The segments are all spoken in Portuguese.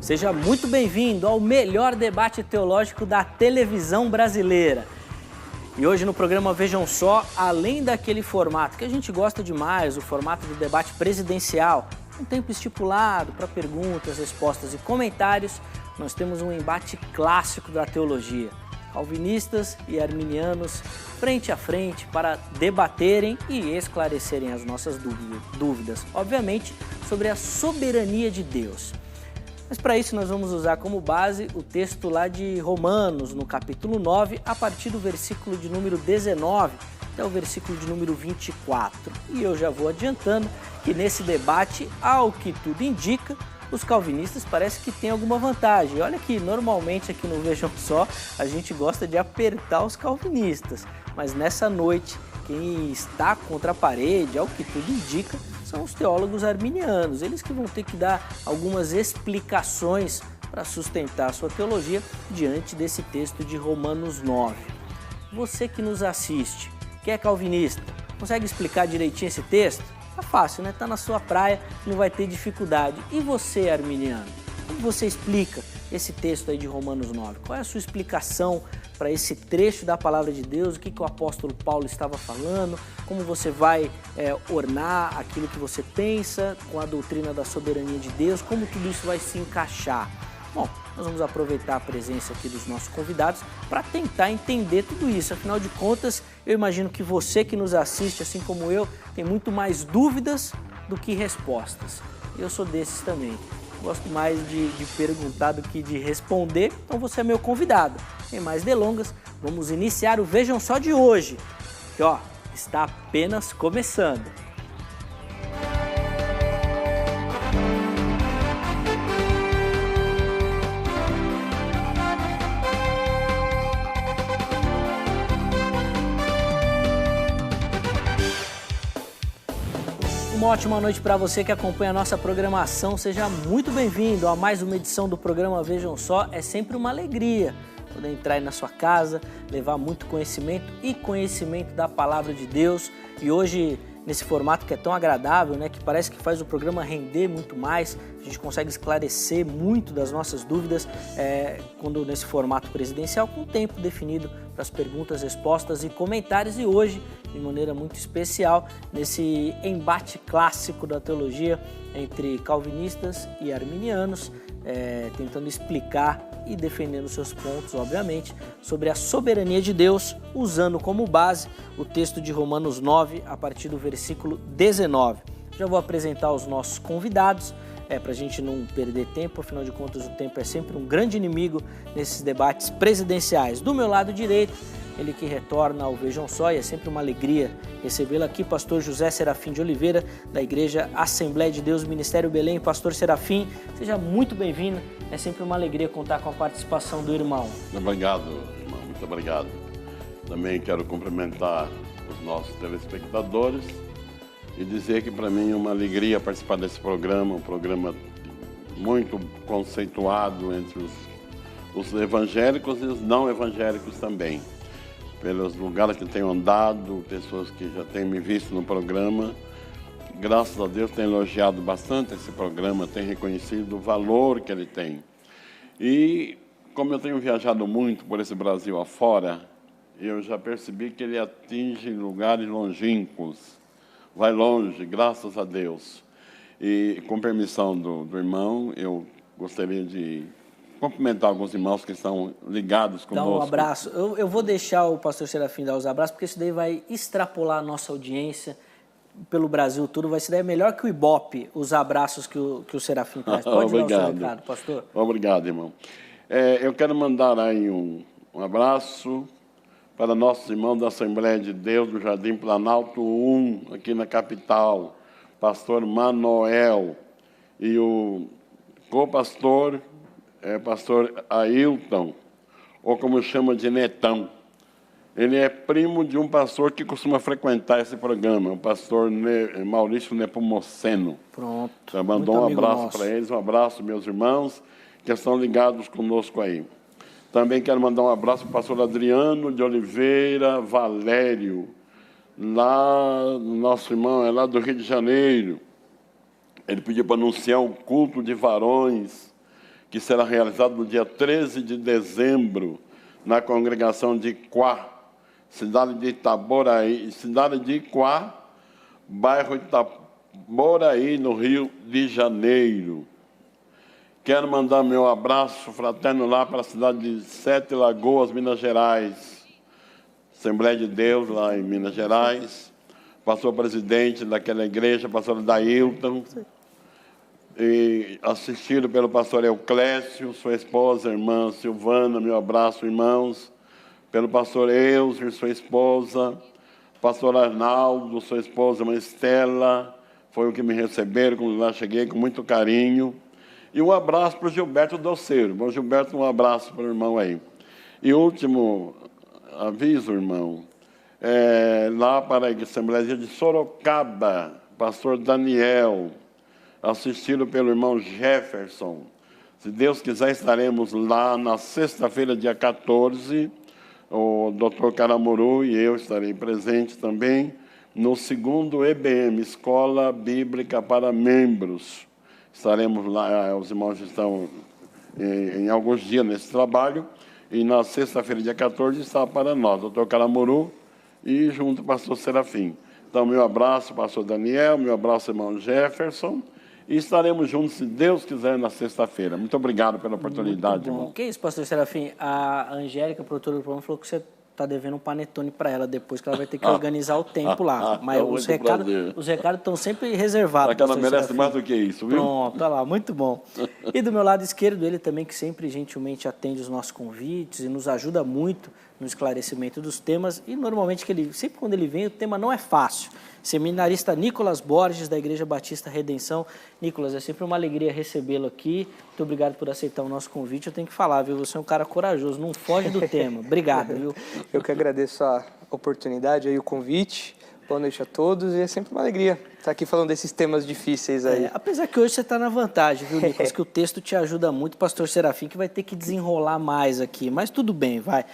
Seja muito bem-vindo ao melhor debate teológico da televisão brasileira. E hoje no programa Vejam Só, além daquele formato que a gente gosta demais, o formato do debate presidencial, um tempo estipulado para perguntas, respostas e comentários, nós temos um embate clássico da teologia. Calvinistas e arminianos frente a frente para debaterem e esclarecerem as nossas dúvidas, obviamente, sobre a soberania de Deus. Mas para isso nós vamos usar como base o texto lá de Romanos, no capítulo 9, a partir do versículo de número 19 até o versículo de número 24. E eu já vou adiantando que nesse debate, ao que tudo indica, os calvinistas parece que têm alguma vantagem. Olha que normalmente aqui no Vejam Só a gente gosta de apertar os calvinistas, mas nessa noite quem está contra a parede, ao que tudo indica, são os teólogos arminianos. Eles que vão ter que dar algumas explicações para sustentar a sua teologia diante desse texto de Romanos 9. Você que nos assiste, que é calvinista, consegue explicar direitinho esse texto? Tá fácil, né? Tá na sua praia, não vai ter dificuldade. E você, arminiano? Como você explica esse texto aí de Romanos 9? Qual é a sua explicação para esse trecho da palavra de Deus? O que o apóstolo Paulo estava falando? Como você vai ornar aquilo que você pensa com a doutrina da soberania de Deus? Como tudo isso vai se encaixar? Bom, nós vamos aproveitar a presença aqui dos nossos convidados para tentar entender tudo isso. Afinal de contas, eu imagino que você que nos assiste, assim como eu, tem muito mais dúvidas do que respostas. Eu sou desses também. Gosto mais de perguntar do que de responder, então você é meu convidado. Sem mais delongas, vamos iniciar o Vejam Só de hoje, que está apenas começando. Uma ótima noite para você que acompanha a nossa programação. Seja muito bem-vindo a mais uma edição do programa Vejam Só. É sempre uma alegria poder entrar aí na sua casa, levar muito conhecimento e conhecimento da Palavra de Deus. E hoje, nesse formato que é tão agradável, né, que parece que faz o programa render muito mais, a gente consegue esclarecer muito das nossas dúvidas quando nesse formato presidencial, com tempo definido para as perguntas, respostas e comentários. E hoje, de maneira muito especial, nesse embate clássico da teologia entre calvinistas e arminianos, tentando explicar e defendendo seus pontos, obviamente, sobre a soberania de Deus, usando como base o texto de Romanos 9, a partir do versículo 19. Já vou apresentar os nossos convidados, para a gente não perder tempo, afinal de contas o tempo é sempre um grande inimigo nesses debates presidenciais. Do meu lado direito, ele que retorna ao Vejam Só, e é sempre uma alegria recebê-lo aqui, pastor José Serafim de Oliveira, da Igreja Assembleia de Deus, Ministério Belém. Pastor Serafim, seja muito bem-vindo, é sempre uma alegria contar com a participação do irmão. Obrigado, irmão, muito obrigado. Também quero cumprimentar os nossos telespectadores e dizer que para mim é uma alegria participar desse programa, um programa muito conceituado entre os evangélicos e os não evangélicos também. Pelos lugares que tenho andado, pessoas que já têm me visto no programa, graças a Deus têm elogiado bastante esse programa, têm reconhecido o valor que ele tem. E como eu tenho viajado muito por esse Brasil afora, eu já percebi que ele atinge lugares longínquos, vai longe, graças a Deus. E com permissão do irmão, eu gostaria de cumprimentar alguns irmãos que estão ligados conosco. Dá um abraço. Eu vou deixar o pastor Serafim dar os abraços, porque isso daí vai extrapolar a nossa audiência pelo Brasil todo. Vai ser melhor que o Ibope, os abraços que o Serafim traz. Pode Obrigado. dar o seu recado, pastor. Obrigado, irmão. Eu quero mandar aí um abraço para nossos irmãos da Assembleia de Deus do Jardim Planalto 1, aqui na capital, pastor Manoel, e o co-pastor pastor Ailton, ou como chama de Netão. Ele é primo de um pastor que costuma frequentar esse programa, o pastor Maurício Nepomuceno. Pronto. Já mandou um abraço para eles, um abraço, meus irmãos, que estão ligados conosco aí. Também quero mandar um abraço para o pastor Adriano de Oliveira Valério, lá, nosso irmão é lá do Rio de Janeiro. Ele pediu para anunciar um culto de varões que será realizado no dia 13 de dezembro, na congregação de Iquá, cidade de Iquá, bairro Itaboraí, no Rio de Janeiro. Quero mandar meu abraço fraterno lá para a cidade de Sete Lagoas, Minas Gerais. Assembleia de Deus lá em Minas Gerais. Pastor presidente daquela igreja, pastor Dailton. E assistido pelo pastor Euclésio, sua esposa, irmã Silvana, meu abraço, irmãos. Pelo pastor Euser, sua esposa. Pastor Arnaldo, sua esposa, irmã Estela. Foi o que me receberam quando lá cheguei, com muito carinho. E um abraço para o Gilberto Doceiro. Bom, Gilberto, um abraço para o irmão aí. E último aviso, irmão, lá para a Assembleia de Sorocaba, pastor Daniel, assistido pelo irmão Jefferson. Se Deus quiser, estaremos lá na sexta-feira, dia 14, o doutor Caramuru e eu estarei presente também, no 2º EBM, Escola Bíblica para Membros. Estaremos lá, os irmãos estão em alguns dias nesse trabalho, e na sexta-feira, dia 14, está para nós, doutor Caramuru e junto o pastor Serafim. Então, meu abraço, pastor Daniel, meu abraço, irmão Jefferson, e estaremos juntos, se Deus quiser, na sexta-feira. Muito obrigado pela oportunidade, irmão. Que isso, pastor Serafim? A Angélica, produtora do programa, falou que você está devendo um panetone para ela depois, que ela vai ter que organizar o tempo lá. Mas os recados estão sempre reservados. Ela merece mais do que isso, viu? Pronto, olha lá, muito bom. E do meu lado esquerdo, ele também, que sempre gentilmente atende os nossos convites e nos ajuda muito no esclarecimento dos temas. E normalmente, sempre quando ele vem, o tema não é fácil. Seminarista Nicolas Borges, da Igreja Batista Redenção. Nicolas, é sempre uma alegria recebê-lo aqui. Muito obrigado por aceitar o nosso convite. Eu tenho que falar, viu? Você é um cara corajoso, não foge do tema. Obrigado, viu? Eu que agradeço a oportunidade e o convite. Boa noite a todos e é sempre uma alegria estar aqui falando desses temas difíceis aí. Apesar que hoje você está na vantagem, viu, Nicolas? Que o texto te ajuda muito, pastor Serafim, que vai ter que desenrolar mais aqui, mas tudo bem, vai.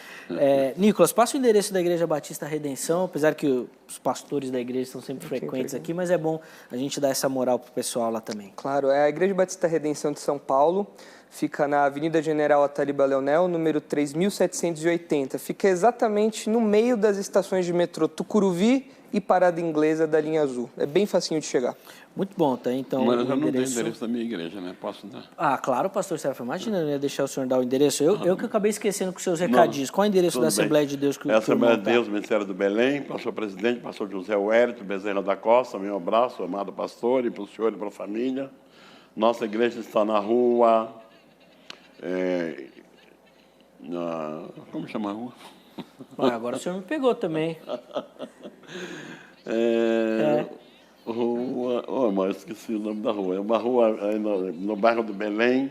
Nicolas, passa o endereço da Igreja Batista Redenção, apesar que os pastores da igreja são sempre frequentes aqui, mas é bom a gente dar essa moral pro pessoal lá também. Claro, é a Igreja Batista Redenção de São Paulo, fica na Avenida General Ataliba Leonel, número 3780. Fica exatamente no meio das estações de metrô Tucuruvi e Parada Inglesa da linha azul. É bem facinho de chegar. Muito bom, tá? Então, mas eu não tenho endereço da minha igreja, né? Posso dar? Ah, claro, pastor Serafim. Imagina, eu ia deixar o senhor dar o endereço. Eu que acabei esquecendo com seus recadinhos. Qual é o endereço da Assembleia de Deus que o senhor Assembleia de Deus, Ministério do Belém, pastor presidente, pastor José Wérito Bezerra da Costa, meu abraço, amado pastor, e para o senhor e para a família. Nossa igreja está na rua... como chama a rua? Agora o senhor me pegou também. Rua... mas esqueci o nome da rua. É uma rua no bairro do Belém,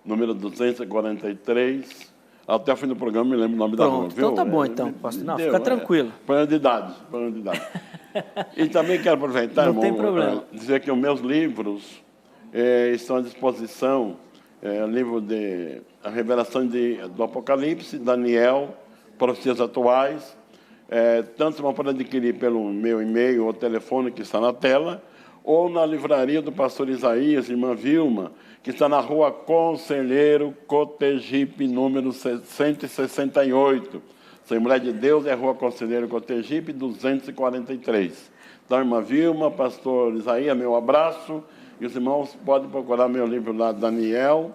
número 243. Até o fim do programa me lembro o nome da rua. Então tá bom, então, pastor. Não, fica tranquilo. Problema de idade. E também quero aproveitar, não tem problema. Dizer que os meus livros estão à disposição. O livro de A Revelação do Apocalipse, Daniel, Profecias Atuais. Tanto você pode adquirir pelo meu e-mail ou telefone que está na tela, ou na livraria do pastor Isaías, irmã Vilma, que está na rua Conselheiro Cotegipe, número 168. Assembleia de Deus é rua Conselheiro Cotegipe, 243. Então, irmã Vilma, pastor Isaías, meu abraço. E os irmãos podem procurar meu livro lá, Daniel,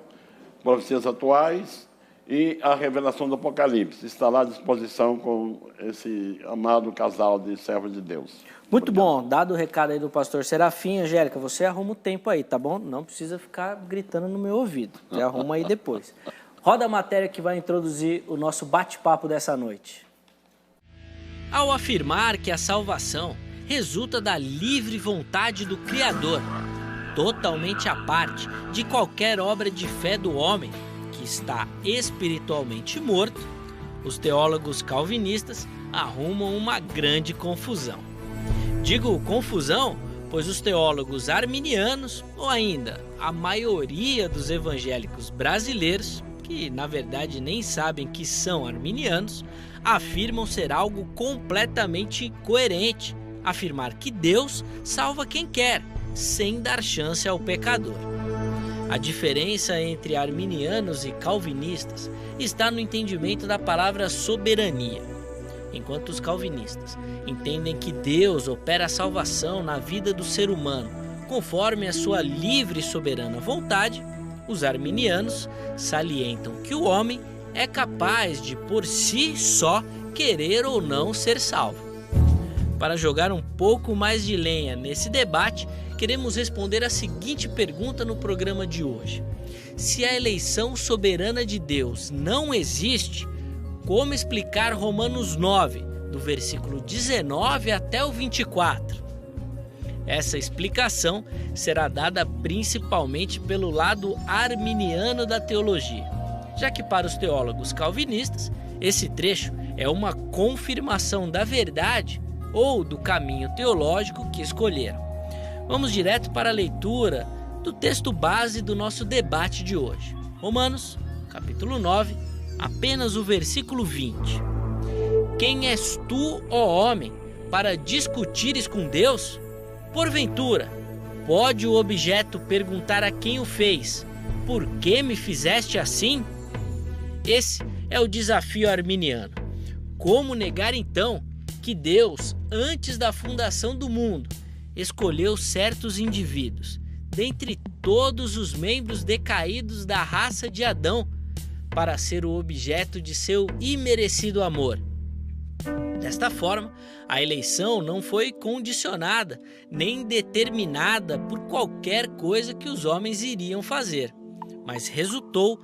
Profecias Atuais e A Revelação do Apocalipse. Está lá à disposição com esse amado casal de servos de Deus. Muito bom. Dado o recado aí do pastor Serafim, Angélica, você arruma o tempo aí, tá bom? Não precisa ficar gritando no meu ouvido. Você arruma aí depois. Roda a matéria que vai introduzir o nosso bate-papo dessa noite. Ao afirmar que a salvação resulta da livre vontade do Criador, totalmente à parte de qualquer obra de fé do homem, que está espiritualmente morto, os teólogos calvinistas arrumam uma grande confusão. Digo confusão, pois os teólogos arminianos, ou ainda a maioria dos evangélicos brasileiros, que na verdade nem sabem que são arminianos, afirmam ser algo completamente incoerente, afirmar que Deus salva quem quer, sem dar chance ao pecador. A diferença entre arminianos e calvinistas está no entendimento da palavra soberania. Enquanto os calvinistas entendem que Deus opera a salvação na vida do ser humano conforme a sua livre e soberana vontade, os arminianos salientam que o homem é capaz de, por si só, querer ou não ser salvo. Para jogar um pouco mais de lenha nesse debate, queremos responder a seguinte pergunta no programa de hoje: se a eleição soberana de Deus não existe, como explicar Romanos 9, do versículo 19 até o 24? Essa explicação será dada principalmente pelo lado arminiano da teologia, já que para os teólogos calvinistas, esse trecho é uma confirmação da verdade ou do caminho teológico que escolheram. Vamos direto para a leitura do texto base do nosso debate de hoje. Romanos, capítulo 9, apenas o versículo 20. Quem és tu, ó homem, para discutires com Deus? Porventura, pode o objeto perguntar a quem o fez: por que me fizeste assim? Esse é o desafio arminiano. Como negar então que Deus, antes da fundação do mundo, escolheu certos indivíduos, dentre todos os membros decaídos da raça de Adão, para ser o objeto de seu imerecido amor? Desta forma, a eleição não foi condicionada nem determinada por qualquer coisa que os homens iriam fazer, mas resultou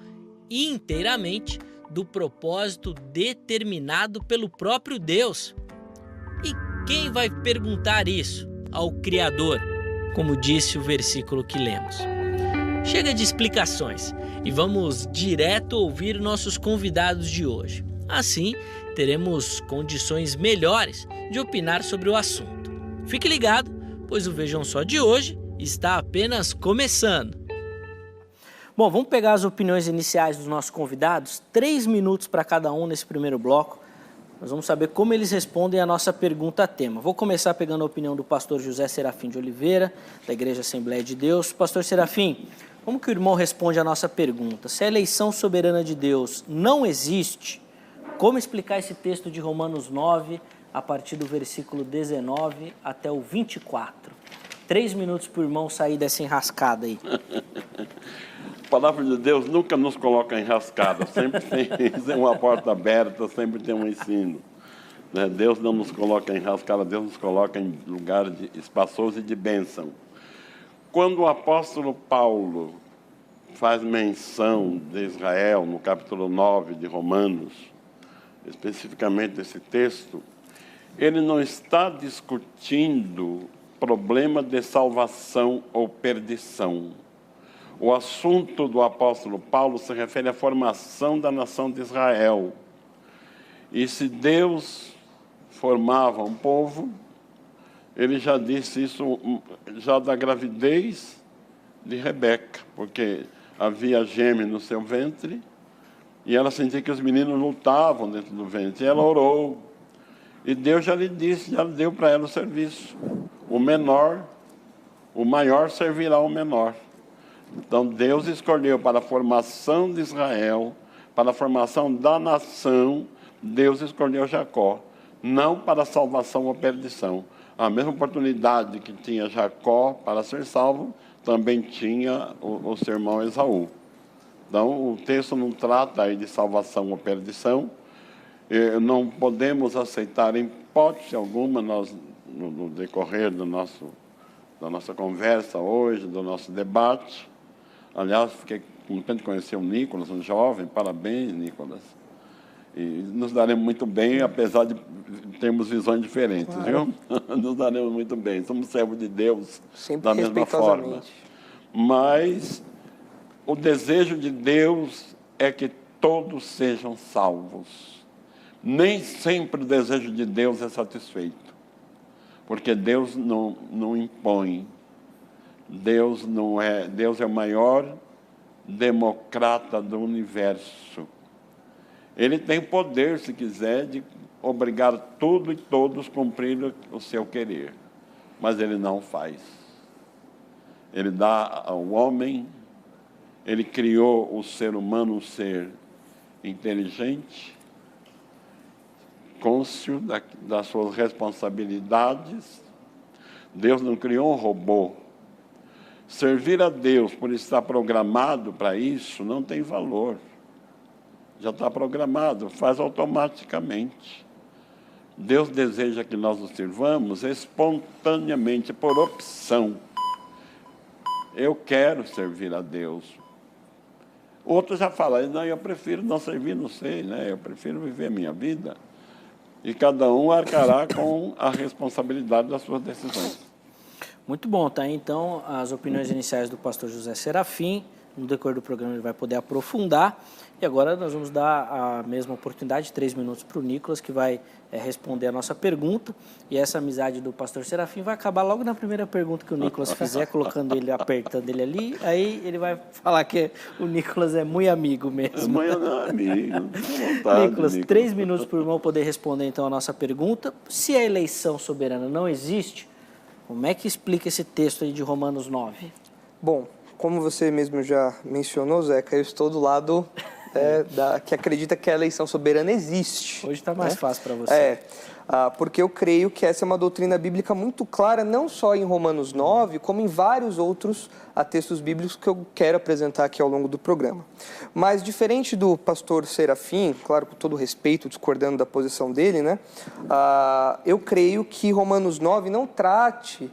inteiramente do propósito determinado pelo próprio Deus. E quem vai perguntar isso ao Criador, como disse o versículo que lemos? Chega de explicações e vamos direto ouvir nossos convidados de hoje. Assim, teremos condições melhores de opinar sobre o assunto. Fique ligado, pois o Vejam Só de hoje está apenas começando. Bom, vamos pegar as opiniões iniciais dos nossos convidados, 3 minutos para cada um nesse primeiro bloco. Nós vamos saber como eles respondem a nossa pergunta-tema. Vou começar pegando a opinião do pastor José Serafim de Oliveira, da Igreja Assembleia de Deus. Pastor Serafim, como que o irmão responde a nossa pergunta? Se a eleição soberana de Deus não existe, como explicar esse texto de Romanos 9, a partir do versículo 19 até o 24? 3 minutos para o irmão sair dessa enrascada aí. A palavra de Deus nunca nos coloca em enrascada, sempre tem uma porta aberta, sempre tem um ensino. Deus não nos coloca em enrascada, Deus nos coloca em lugar espaçoso e de bênção. Quando o apóstolo Paulo faz menção de Israel, no capítulo 9 de Romanos, especificamente desse texto, ele não está discutindo problema de salvação ou perdição. O assunto do apóstolo Paulo se refere à formação da nação de Israel. E se Deus formava um povo, ele já disse isso já da gravidez de Rebeca, porque havia gêmeo no seu ventre, e ela sentia que os meninos lutavam dentro do ventre. E ela orou. E Deus já lhe disse, já deu para ela o serviço. O maior servirá ao menor. Então Deus escolheu para a formação de Israel, para a formação da nação, Deus escolheu Jacó, não para a salvação ou perdição. A mesma oportunidade que tinha Jacó para ser salvo, também tinha o seu irmão Esaú. Então, o texto não trata aí de salvação ou perdição. Não podemos aceitar em hipótese alguma, nós, no decorrer da nossa conversa hoje, do nosso debate. Aliás, fiquei contente de conhecer o Nicolas, um jovem. Parabéns, Nicolas. E nos daremos muito bem, apesar de termos visões diferentes, claro. Viu? Nos daremos muito bem. Somos servos de Deus sempre da mesma forma. Mas o desejo de Deus é que todos sejam salvos. Nem sempre o desejo de Deus é satisfeito, porque Deus não impõe. Deus é o maior democrata do universo. Ele tem poder, se quiser, de obrigar tudo e todos a cumprir o seu querer, mas ele não faz. Ele dá ao homem Ele criou o ser humano um ser inteligente, cônscio das suas responsabilidades. Deus não criou um robô. Servir a Deus por estar programado para isso não tem valor. Já está programado, faz automaticamente. Deus deseja que nós o sirvamos espontaneamente, por opção. Eu quero servir a Deus. Outros já falam, não, eu prefiro não servir, não sei, né? Eu prefiro viver a minha vida. E cada um arcará com a responsabilidade das suas decisões. Muito bom, tá? Então, as opiniões iniciais do pastor José Serafim, no decorrer do programa ele vai poder aprofundar. E agora nós vamos dar a mesma oportunidade, 3 minutos para o Nicolas, que vai responder a nossa pergunta. E essa amizade do pastor Serafim vai acabar logo na primeira pergunta que o Nicolas fizer, colocando ele, apertando ele ali. Aí ele vai falar que o Nicolas é muito amigo mesmo. É muito amigo. Vontade, Nicolas, 3 minutos para o irmão poder responder então a nossa pergunta. Se a eleição soberana não existe, como é que explica esse texto aí de Romanos 9? Bom, como você mesmo já mencionou, Zeca, eu estou do lado que acredita que a eleição soberana existe. Hoje está mais fácil para você. Porque eu creio que essa é uma doutrina bíblica muito clara, não só em Romanos 9, como em vários outros textos bíblicos que eu quero apresentar aqui ao longo do programa. Mas, diferente do pastor Serafim, claro, com todo respeito, discordando da posição dele, né, eu creio que Romanos 9 não trate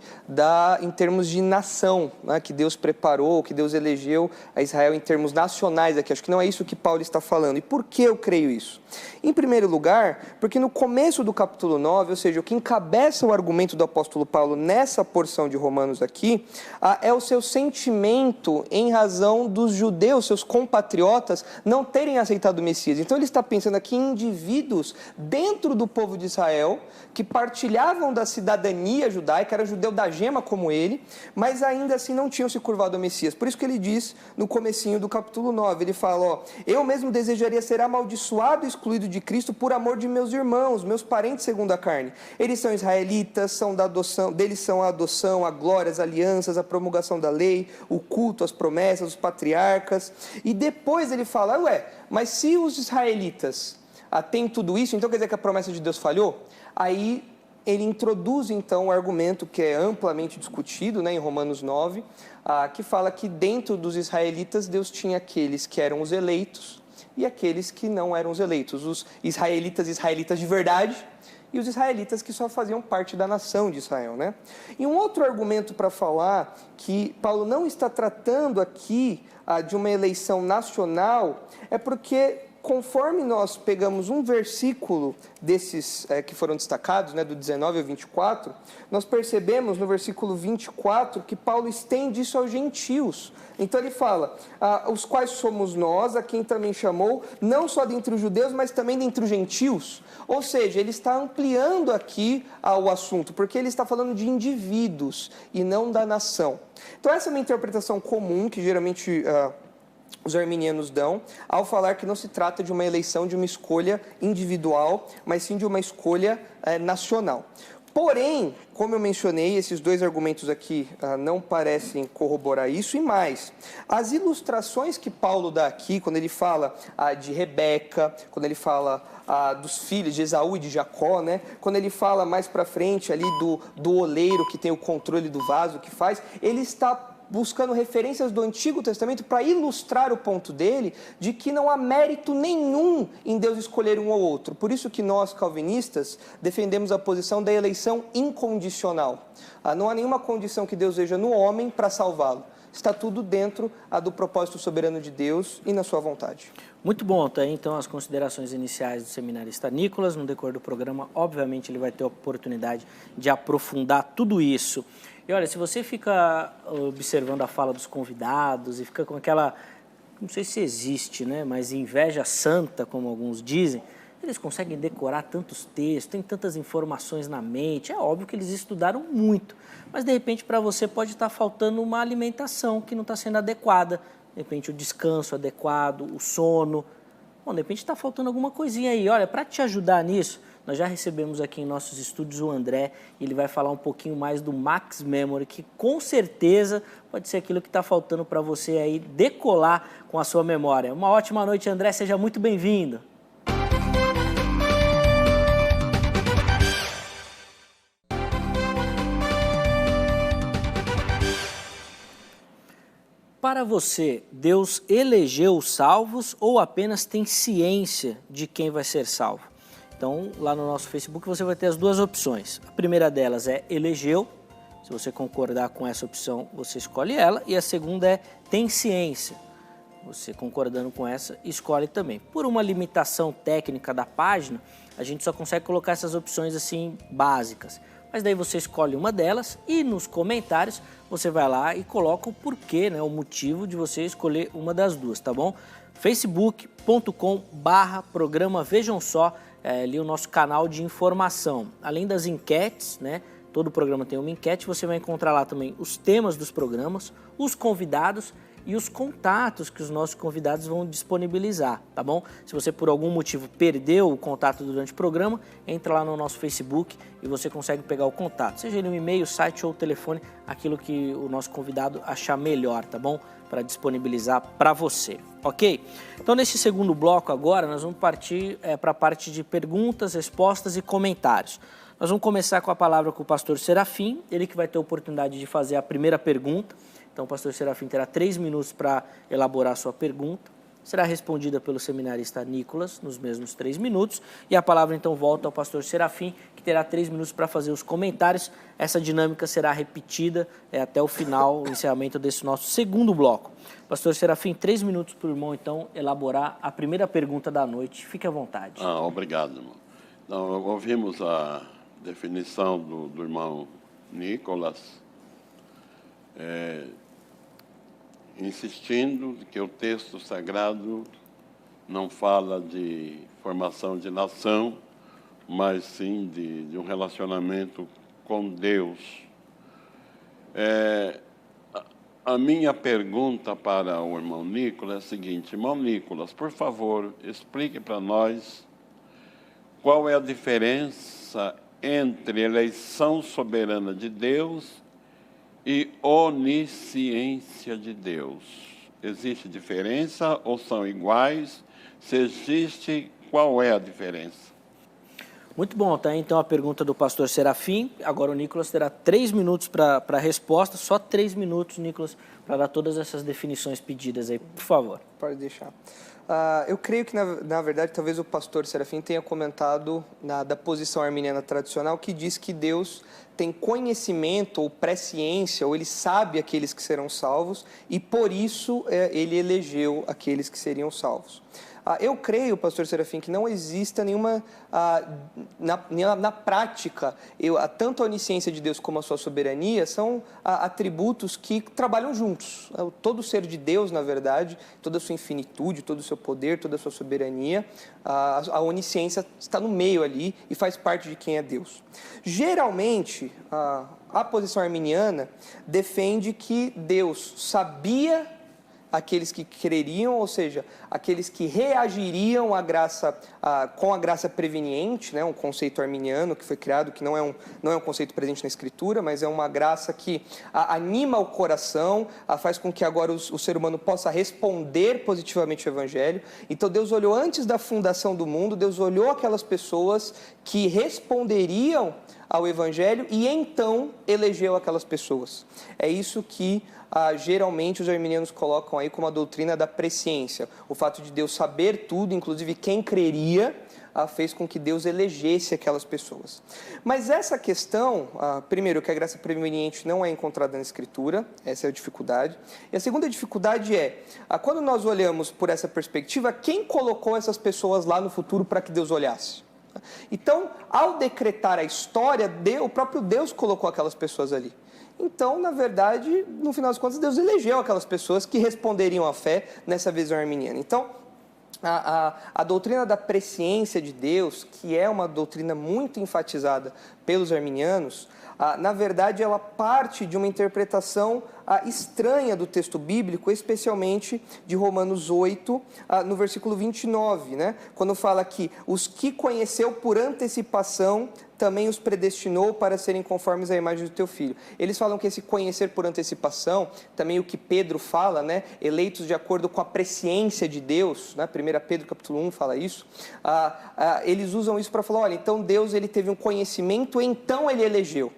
em termos de nação, né, que Deus preparou, que Deus elegeu a Israel em termos nacionais aqui. Acho que não é isso que Paulo está falando. E por que eu creio isso? Em primeiro lugar, porque no começo do capítulo 9, ou seja, o que encabeça o argumento do apóstolo Paulo nessa porção de Romanos aqui, é o seu sentimento em razão dos judeus, seus compatriotas, não terem aceitado o Messias. Então ele está pensando aqui em indivíduos dentro do povo de Israel, que partilhavam da cidadania judaica, era judeu da gema como ele, mas ainda assim não tinham se curvado ao Messias. Por isso que ele diz no comecinho do capítulo 9, ele fala, eu mesmo desejaria ser amaldiçoado e excluído de Cristo por amor de meus irmãos, meus parentes segundo a carne. Eles são israelitas, são da adoção, deles são a adoção, a glória, as alianças, a promulgação da lei, o culto, as promessas, os patriarcas. E depois ele fala, mas se os israelitas têm tudo isso, então quer dizer que a promessa de Deus falhou? Aí ele introduz então o argumento que é amplamente discutido, né, em Romanos 9, que fala que dentro dos israelitas Deus tinha aqueles que eram os eleitos e aqueles que não eram os eleitos, os israelitas de verdade e os israelitas que só faziam parte da nação de Israel, né? E um outro argumento para falar que Paulo não está tratando aqui de uma eleição nacional é porque, conforme nós pegamos um versículo desses que foram destacados, né, do 19 ao 24, nós percebemos no versículo 24 que Paulo estende isso aos gentios. Então ele fala, os quais somos nós, a quem também chamou, não só dentre os judeus, mas também dentre os gentios. Ou seja, ele está ampliando aqui o assunto, porque ele está falando de indivíduos e não da nação. Então essa é uma interpretação comum que geralmente os arminianos dão, ao falar que não se trata de uma eleição, de uma escolha individual, mas sim de uma escolha nacional. Porém, como eu mencionei, esses dois argumentos aqui não parecem corroborar isso, e mais, as ilustrações que Paulo dá aqui, quando ele fala de Rebeca, quando ele fala dos filhos de Esaú e de Jacó, né? Quando ele fala mais para frente ali do oleiro que tem o controle do vaso que faz, ele está buscando referências do Antigo Testamento para ilustrar o ponto dele de que não há mérito nenhum em Deus escolher um ou outro. Por isso que nós, calvinistas, defendemos a posição da eleição incondicional. Não há nenhuma condição que Deus veja no homem para salvá-lo. Está tudo dentro do propósito soberano de Deus e na sua vontade. Muito bom, tá aí então as considerações iniciais do seminarista Nicolas. No decorrer do programa, obviamente, ele vai ter a oportunidade de aprofundar tudo isso. E olha, se você fica observando a fala dos convidados e fica com aquela, não sei se existe, né, mas inveja santa, como alguns dizem, eles conseguem decorar tantos textos, tem tantas informações na mente, é óbvio que eles estudaram muito, mas de repente para você pode estar faltando uma alimentação que não está sendo adequada, de repente o descanso adequado, o sono, bom, de repente está faltando alguma coisinha aí. Olha, para te ajudar nisso, nós já recebemos aqui em nossos estúdios o André, e ele vai falar um pouquinho mais do Max Memory, que com certeza pode ser aquilo que está faltando para você aí decolar com a sua memória. Uma ótima noite, André, seja muito bem-vindo. Para você, Deus elegeu os salvos ou apenas tem ciência de quem vai ser salvo? Então, lá no nosso Facebook você vai ter as duas opções. A primeira delas é elegeu. Se você concordar com essa opção, você escolhe ela. E a segunda é tem ciência. Você concordando com essa, escolhe também. Por uma limitação técnica da página, a gente só consegue colocar essas opções assim básicas. Mas daí você escolhe uma delas e nos comentários você vai lá e coloca o porquê, né, o motivo de você escolher uma das duas, tá bom? facebook.com/programa Vejam Só, ali o nosso canal de informação. Além das enquetes, né, todo programa tem uma enquete, você vai encontrar lá também os temas dos programas, os convidados e os contatos que os nossos convidados vão disponibilizar, tá bom? Se você por algum motivo perdeu o contato durante o programa, entra lá no nosso Facebook e você consegue pegar o contato, seja ele um e-mail, site ou telefone, aquilo que o nosso convidado achar melhor, tá bom? Para disponibilizar para você, ok? Então nesse segundo bloco agora nós vamos partir para a parte de perguntas, respostas e comentários. Nós vamos começar com a palavra com o pastor Serafim, ele que vai ter a oportunidade de fazer a primeira pergunta. Então o pastor Serafim terá 3 minutos para elaborar a sua pergunta. Será respondida pelo seminarista Nicolas nos mesmos 3 minutos. E a palavra então volta ao pastor Serafim, que terá 3 minutos para fazer os comentários. Essa dinâmica será repetida até o final, o encerramento desse nosso segundo bloco. Pastor Serafim, 3 minutos para o irmão então elaborar a primeira pergunta da noite. Fique à vontade. Obrigado, irmão. Então, ouvimos a definição do irmão Nicolas, insistindo que o texto sagrado não fala de formação de nação, mas sim de um relacionamento com Deus. A minha pergunta para o irmão Nicolas é a seguinte: irmão Nicolas, por favor, explique para nós qual é a diferença entre eleição soberana de Deus e onisciência de Deus. Existe diferença ou são iguais? Se existe, qual é a diferença? Muito bom, tá? Então a pergunta do pastor Serafim. Agora o Nicolas terá 3 minutos para a resposta. Só 3 minutos, Nicolas, para dar todas essas definições pedidas aí, por favor. Pode deixar. Eu creio que, na verdade, talvez o pastor Serafim tenha comentado da posição arminiana tradicional, que diz que Deus tem conhecimento ou presciência, ou ele sabe aqueles que serão salvos, e por isso ele elegeu aqueles que seriam salvos. Eu creio, pastor Serafim, que não exista nenhuma, na prática, tanto a onisciência de Deus como a sua soberania são atributos que trabalham juntos. Todo ser de Deus, na verdade, toda a sua infinitude, todo o seu poder, toda a sua soberania, a onisciência está no meio ali e faz parte de quem é Deus. Geralmente, a posição arminiana defende que Deus sabia aqueles que creriam, ou seja, aqueles que reagiriam à graça, com a graça preveniente, né, um conceito arminiano que foi criado, que não é um conceito presente na Escritura, mas é uma graça que anima o coração, faz com que agora o ser humano possa responder positivamente ao Evangelho. Então Deus olhou antes da fundação do mundo, Deus olhou aquelas pessoas que responderiam ao Evangelho e então elegeu aquelas pessoas. É isso que geralmente os arminianos colocam aí como a doutrina da presciência. O fato de Deus saber tudo, inclusive quem creria, fez com que Deus elegesse aquelas pessoas. Mas essa questão, primeiro, que a graça preveniente não é encontrada na Escritura, essa é a dificuldade. E a segunda dificuldade é, quando nós olhamos por essa perspectiva, quem colocou essas pessoas lá no futuro para que Deus olhasse? Então, ao decretar a história, o próprio Deus colocou aquelas pessoas ali. Então, na verdade, no final das contas, Deus elegeu aquelas pessoas que responderiam à fé nessa visão arminiana. Então, a doutrina da presciência de Deus, que é uma doutrina muito enfatizada pelos arminianos, na verdade, ela parte de uma interpretação estranha do texto bíblico, especialmente de Romanos 8, no versículo 29, né? Quando fala que os que conheceu por antecipação também os predestinou para serem conformes à imagem do teu filho. Eles falam que esse conhecer por antecipação, também o que Pedro fala, né? Eleitos de acordo com a presciência de Deus, né? 1 Pedro capítulo 1 fala isso. Eles usam isso para falar, olha, então Deus ele teve um conhecimento, então ele elegeu.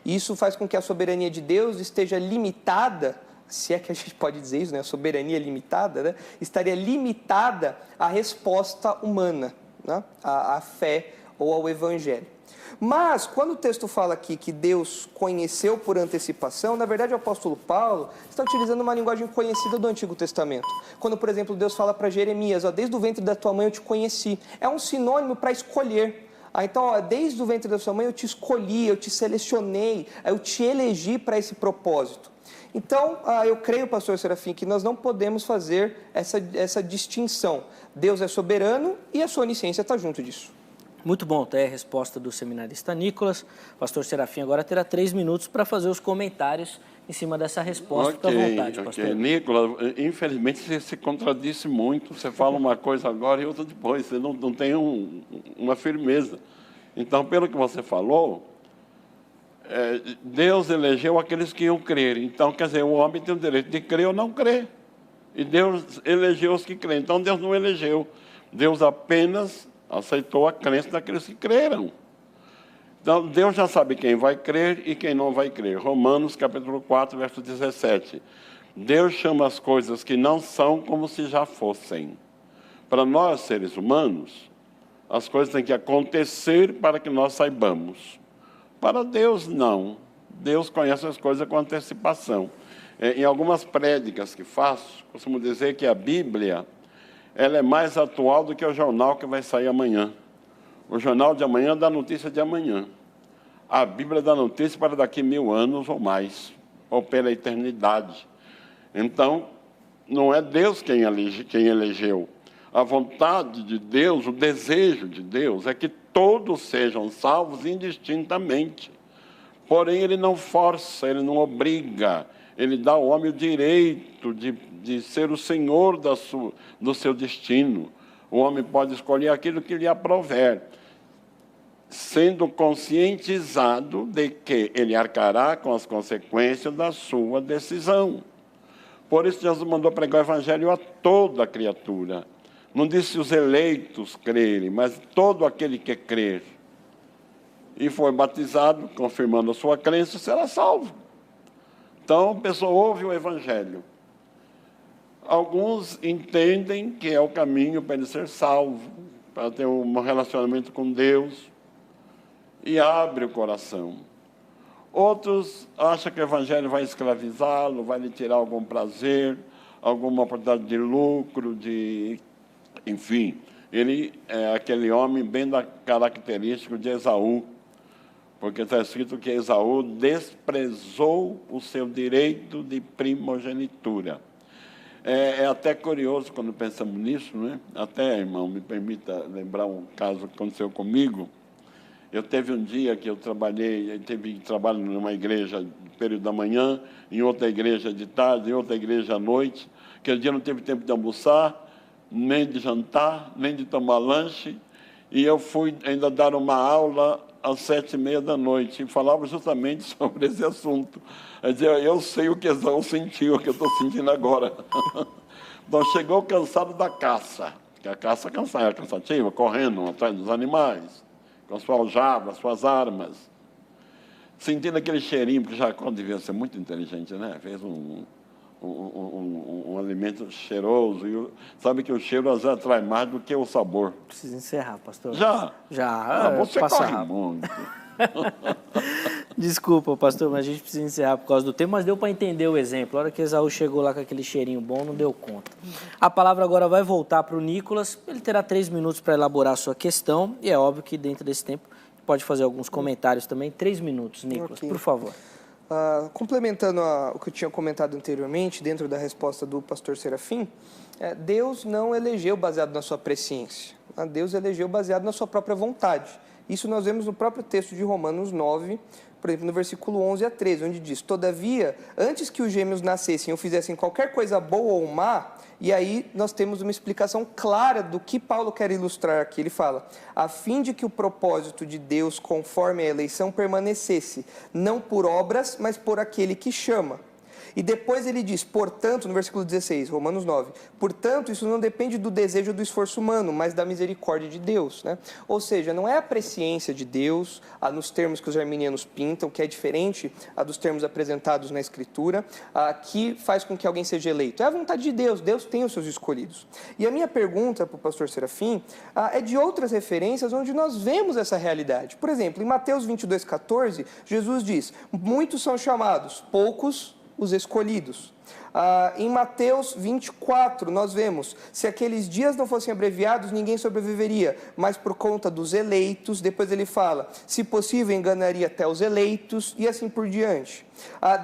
E isso faz com que a soberania de Deus esteja limitada, se é que a gente pode dizer isso, né? A soberania limitada, né? Estaria limitada à resposta humana, né? À fé ou ao evangelho. Mas, quando o texto fala aqui que Deus conheceu por antecipação, na verdade o apóstolo Paulo está utilizando uma linguagem conhecida do Antigo Testamento. Quando, por exemplo, Deus fala para Jeremias, desde o ventre da tua mãe eu te conheci. É um sinônimo para escolher. Então, desde o ventre da sua mãe eu te escolhi, eu te selecionei, eu te elegi para esse propósito. Então, eu creio, pastor Serafim, que nós não podemos fazer essa distinção. Deus é soberano e a sua onisciência está junto disso. Muito bom, tá aí a resposta do seminarista Nicolas. O pastor Serafim agora terá 3 minutos para fazer os comentários em cima dessa resposta. Fica à vontade, pastor. Nicolas, infelizmente você se contradisse muito. Você fala uma coisa agora e outra depois. Você não tem uma firmeza. Então, pelo que você falou, Deus elegeu aqueles que iam crer. Então, quer dizer, o homem tem o direito de crer ou não crer. E Deus elegeu os que creem. Então, Deus não elegeu. Deus apenas aceitou a crença daqueles que creram. Então, Deus já sabe quem vai crer e quem não vai crer. Romanos, capítulo 4, verso 17. Deus chama as coisas que não são como se já fossem. Para nós, seres humanos, as coisas têm que acontecer para que nós saibamos. Para Deus, não. Deus conhece as coisas com antecipação. Em algumas prédicas que faço, costumo dizer que a Bíblia ela é mais atual do que o jornal que vai sair amanhã. O jornal de amanhã dá notícia de amanhã. A Bíblia dá notícia para daqui 1000 anos ou mais, ou pela eternidade. Então, não é Deus quem elegeu. A vontade de Deus, o desejo de Deus é que todos sejam salvos indistintamente. Porém, Ele não força, Ele não obriga. Ele dá ao homem o direito de ser o senhor do seu destino. O homem pode escolher aquilo que lhe aprouver, sendo conscientizado de que ele arcará com as consequências da sua decisão. Por isso, Jesus mandou pregar o evangelho a toda criatura. Não disse os eleitos crerem, mas todo aquele que crer e foi batizado, confirmando a sua crença, será salvo. Então, a pessoa ouve o evangelho. Alguns entendem que é o caminho para ele ser salvo, para ter um relacionamento com Deus, e abre o coração. Outros acham que o evangelho vai escravizá-lo, vai lhe tirar algum prazer, alguma oportunidade de lucro, enfim. Ele é aquele homem bem da característica de Esaú, porque está escrito que Esaú desprezou o seu direito de primogenitura. É até curioso quando pensamos nisso, né? Até, irmão, me permita lembrar um caso que aconteceu comigo. Eu teve um dia que eu trabalho numa igreja no período da manhã, em outra igreja de tarde, em outra igreja à noite. Aquele dia não teve tempo de almoçar, nem de jantar, nem de tomar lanche. E eu fui ainda dar uma aula às 7h30 da noite, e falava justamente sobre esse assunto. Eu sei o que Esaú sentiu, o que eu estou sentindo agora. Então, chegou cansado da caça, que a caça é cansativa, correndo atrás dos animais, com a sua aljava, as suas armas, sentindo aquele cheirinho, porque Jacó devia ser muito inteligente, né? Fez um alimento cheiroso. E sabe que o cheiro às vezes atrai mais do que o sabor. Precisa encerrar, pastor. Já? Você corre muito. Desculpa, pastor, mas a gente precisa encerrar por causa do tempo, mas deu para entender o exemplo. A hora que Esaú chegou lá com aquele cheirinho bom, não deu conta. A palavra agora vai voltar para o Nicolas. Ele terá 3 minutos para elaborar a sua questão, e é óbvio que dentro desse tempo pode fazer alguns comentários também. 3 minutos, Nicolas, por favor. Complementando o que eu tinha comentado anteriormente, dentro da resposta do pastor Serafim, Deus não elegeu baseado na sua presciência. Deus elegeu baseado na sua própria vontade. Isso nós vemos no próprio texto de Romanos 9, por exemplo, no versículo 11 a 13, onde diz: todavia, antes que os gêmeos nascessem ou fizessem qualquer coisa boa ou má, e aí nós temos uma explicação clara do que Paulo quer ilustrar aqui. Ele fala: a fim de que o propósito de Deus conforme a eleição permanecesse, não por obras, mas por aquele que chama. E depois ele diz, portanto, no versículo 16, Romanos 9, portanto, isso não depende do desejo ou do esforço humano, mas da misericórdia de Deus, né? Ou seja, não é a presciência de Deus, nos termos que os arminianos pintam, que é diferente dos termos apresentados na Escritura, que faz com que alguém seja eleito. É a vontade de Deus, Deus tem os seus escolhidos. E a minha pergunta para o pastor Serafim é de outras referências onde nós vemos essa realidade. Por exemplo, em Mateus 22,14, Jesus diz, muitos são chamados, poucos os escolhidos. Em Mateus 24, nós vemos, se aqueles dias não fossem abreviados, ninguém sobreviveria, mas por conta dos eleitos, depois ele fala, se possível enganaria até os eleitos, e assim por diante.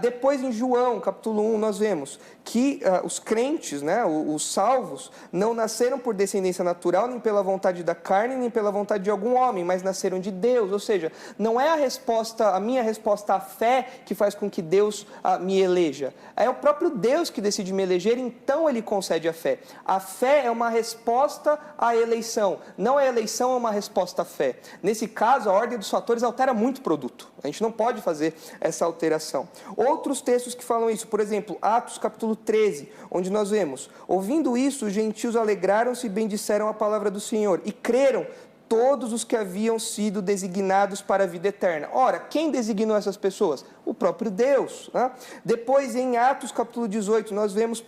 Depois em João, capítulo 1, nós vemos que os crentes, né, os salvos, não nasceram por descendência natural, nem pela vontade da carne, nem pela vontade de algum homem, mas nasceram de Deus. Ou seja, não é a minha resposta à fé que faz com que Deus me eleja. É o próprio Deus que decide me eleger, então Ele concede a fé. A fé é uma resposta à eleição, não a eleição é uma resposta à fé. Nesse caso, a ordem dos fatores altera muito o produto. A gente não pode fazer essa alteração. Outros textos que falam isso, por exemplo, Atos capítulo 13, onde nós vemos, ouvindo isso, os gentios alegraram-se e bendisseram a palavra do Senhor, e creram todos os que haviam sido designados para a vida eterna. Ora, quem designou essas pessoas? O próprio Deus, né? Depois, em Atos capítulo 18, nós vemos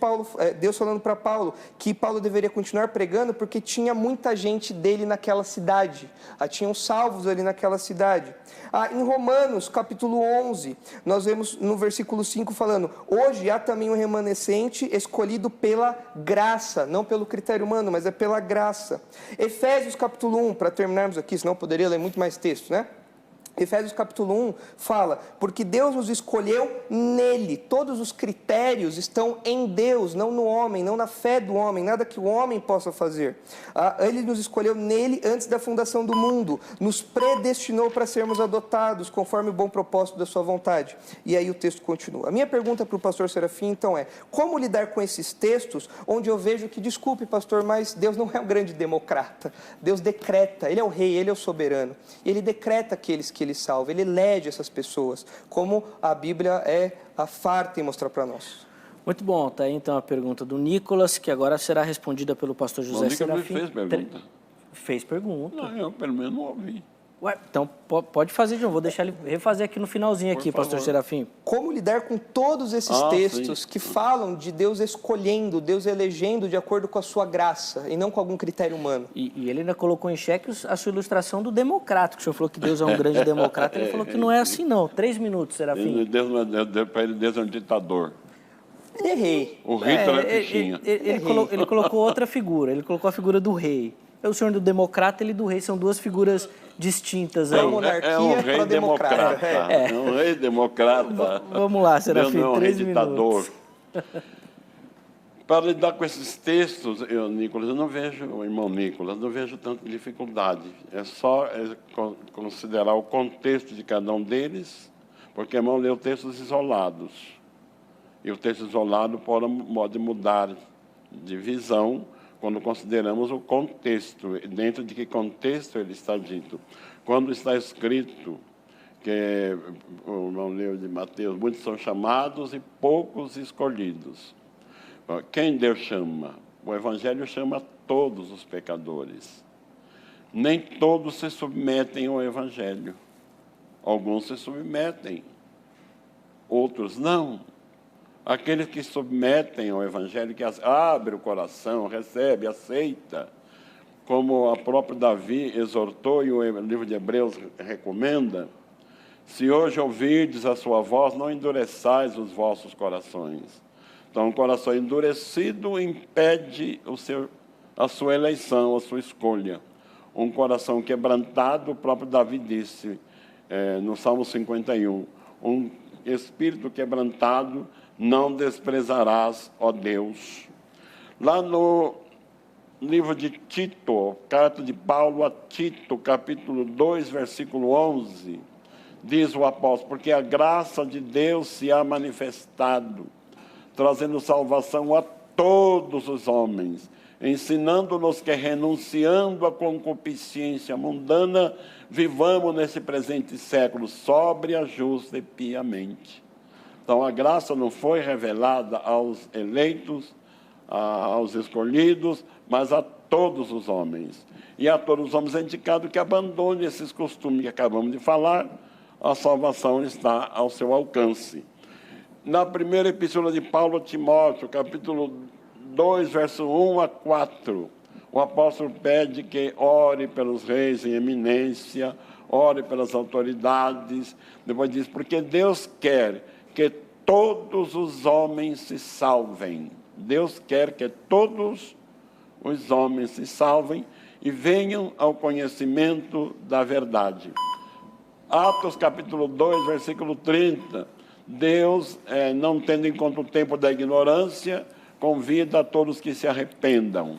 Deus falando para Paulo que Paulo deveria continuar pregando porque tinha muita gente dele naquela cidade. Tinham salvos ali naquela cidade. Em Romanos capítulo 11, nós vemos no versículo 5 falando, hoje há também um remanescente escolhido pela graça, não pelo critério humano, mas é pela graça. Efésios capítulo 1, para terminarmos aqui, senão eu poderia ler muito mais texto, né? Efésios capítulo 1 fala, porque Deus nos escolheu nele, todos os critérios estão em Deus, não no homem, não na fé do homem, nada que o homem possa fazer. Ele nos escolheu nele antes da fundação do mundo, nos predestinou para sermos adotados, conforme o bom propósito da sua vontade. E aí o texto continua. A minha pergunta para o pastor Serafim, então, é, como lidar com esses textos, onde eu vejo que, desculpe pastor, mas Deus não é um grande democrata, Deus decreta, Ele é o rei, Ele é o soberano, Ele decreta aqueles que Ele salva, Ele elege essas pessoas, como a Bíblia é farta em mostrar para nós. Muito bom, tá aí então a pergunta do Nicolas, que agora será respondida pelo pastor José Serafim. Fez pergunta. Fez pergunta. Não, eu pelo menos não ouvi. Ué, então pode fazer de novo, vou deixar ele refazer aqui no finalzinho aqui, pastor Serafim. Como lidar com todos esses textos que falam de Deus escolhendo, Deus elegendo de acordo com a sua graça e não com algum critério humano? E ele ainda colocou em xeque a sua ilustração do democrata, que o senhor falou que Deus é um grande democrata, ele falou que não é assim não. 3 minutos, Serafim. Deus é um ditador. Errei. O Hitler é fichinha. Ele colocou outra figura, ele colocou a figura do rei. O senhor do democrata e ele do rei, são duas figuras distintas aí. É um rei democrata. É um rei democrata. Vamos lá, Serafim, Deus não é um 3 rei ditador. minutos. Para lidar com esses textos, Nicolas, eu não vejo, o irmão Nicolas, não vejo tanta dificuldade. É só considerar o contexto de cada um deles, porque irmão leu textos isolados. E o texto isolado pode mudar de visão quando consideramos o contexto, dentro de que contexto ele está dito. Quando está escrito, que o irmão leu de Mateus, muitos são chamados e poucos escolhidos. Quem Deus chama? O Evangelho chama todos os pecadores. Nem todos se submetem ao Evangelho. Alguns se submetem, outros não. Aqueles que submetem ao Evangelho, que abre o coração, recebe, aceita, como o próprio Davi exortou e o livro de Hebreus recomenda, se hoje ouvirdes a sua voz, não endureçais os vossos corações. Então, um coração endurecido impede a sua eleição, a sua escolha. Um coração quebrantado, o próprio Davi disse, no Salmo 51, um espírito quebrantado não desprezarás, ó Deus. Lá no livro de Tito, carta de Paulo a Tito, capítulo 2, versículo 11, diz o apóstolo: porque a graça de Deus se há manifestado, trazendo salvação a todos os homens, ensinando-nos que, renunciando à concupiscência mundana, vivamos nesse presente século sóbria, justa e piamente. Então, a graça não foi revelada aos eleitos, aos escolhidos, mas a todos os homens. E a todos os homens é indicado que abandone esses costumes que acabamos de falar, a salvação está ao seu alcance. Na primeira epístola de Paulo a Timóteo, capítulo 2, verso 1 a 4, o apóstolo pede que ore pelos reis em eminência, ore pelas autoridades. Depois diz: porque Deus quer que todos os homens se salvem. Deus quer que todos os homens se salvem e venham ao conhecimento da verdade. Atos capítulo 2, versículo 30, Deus, não tendo em conta o tempo da ignorância, convida a todos que se arrependam.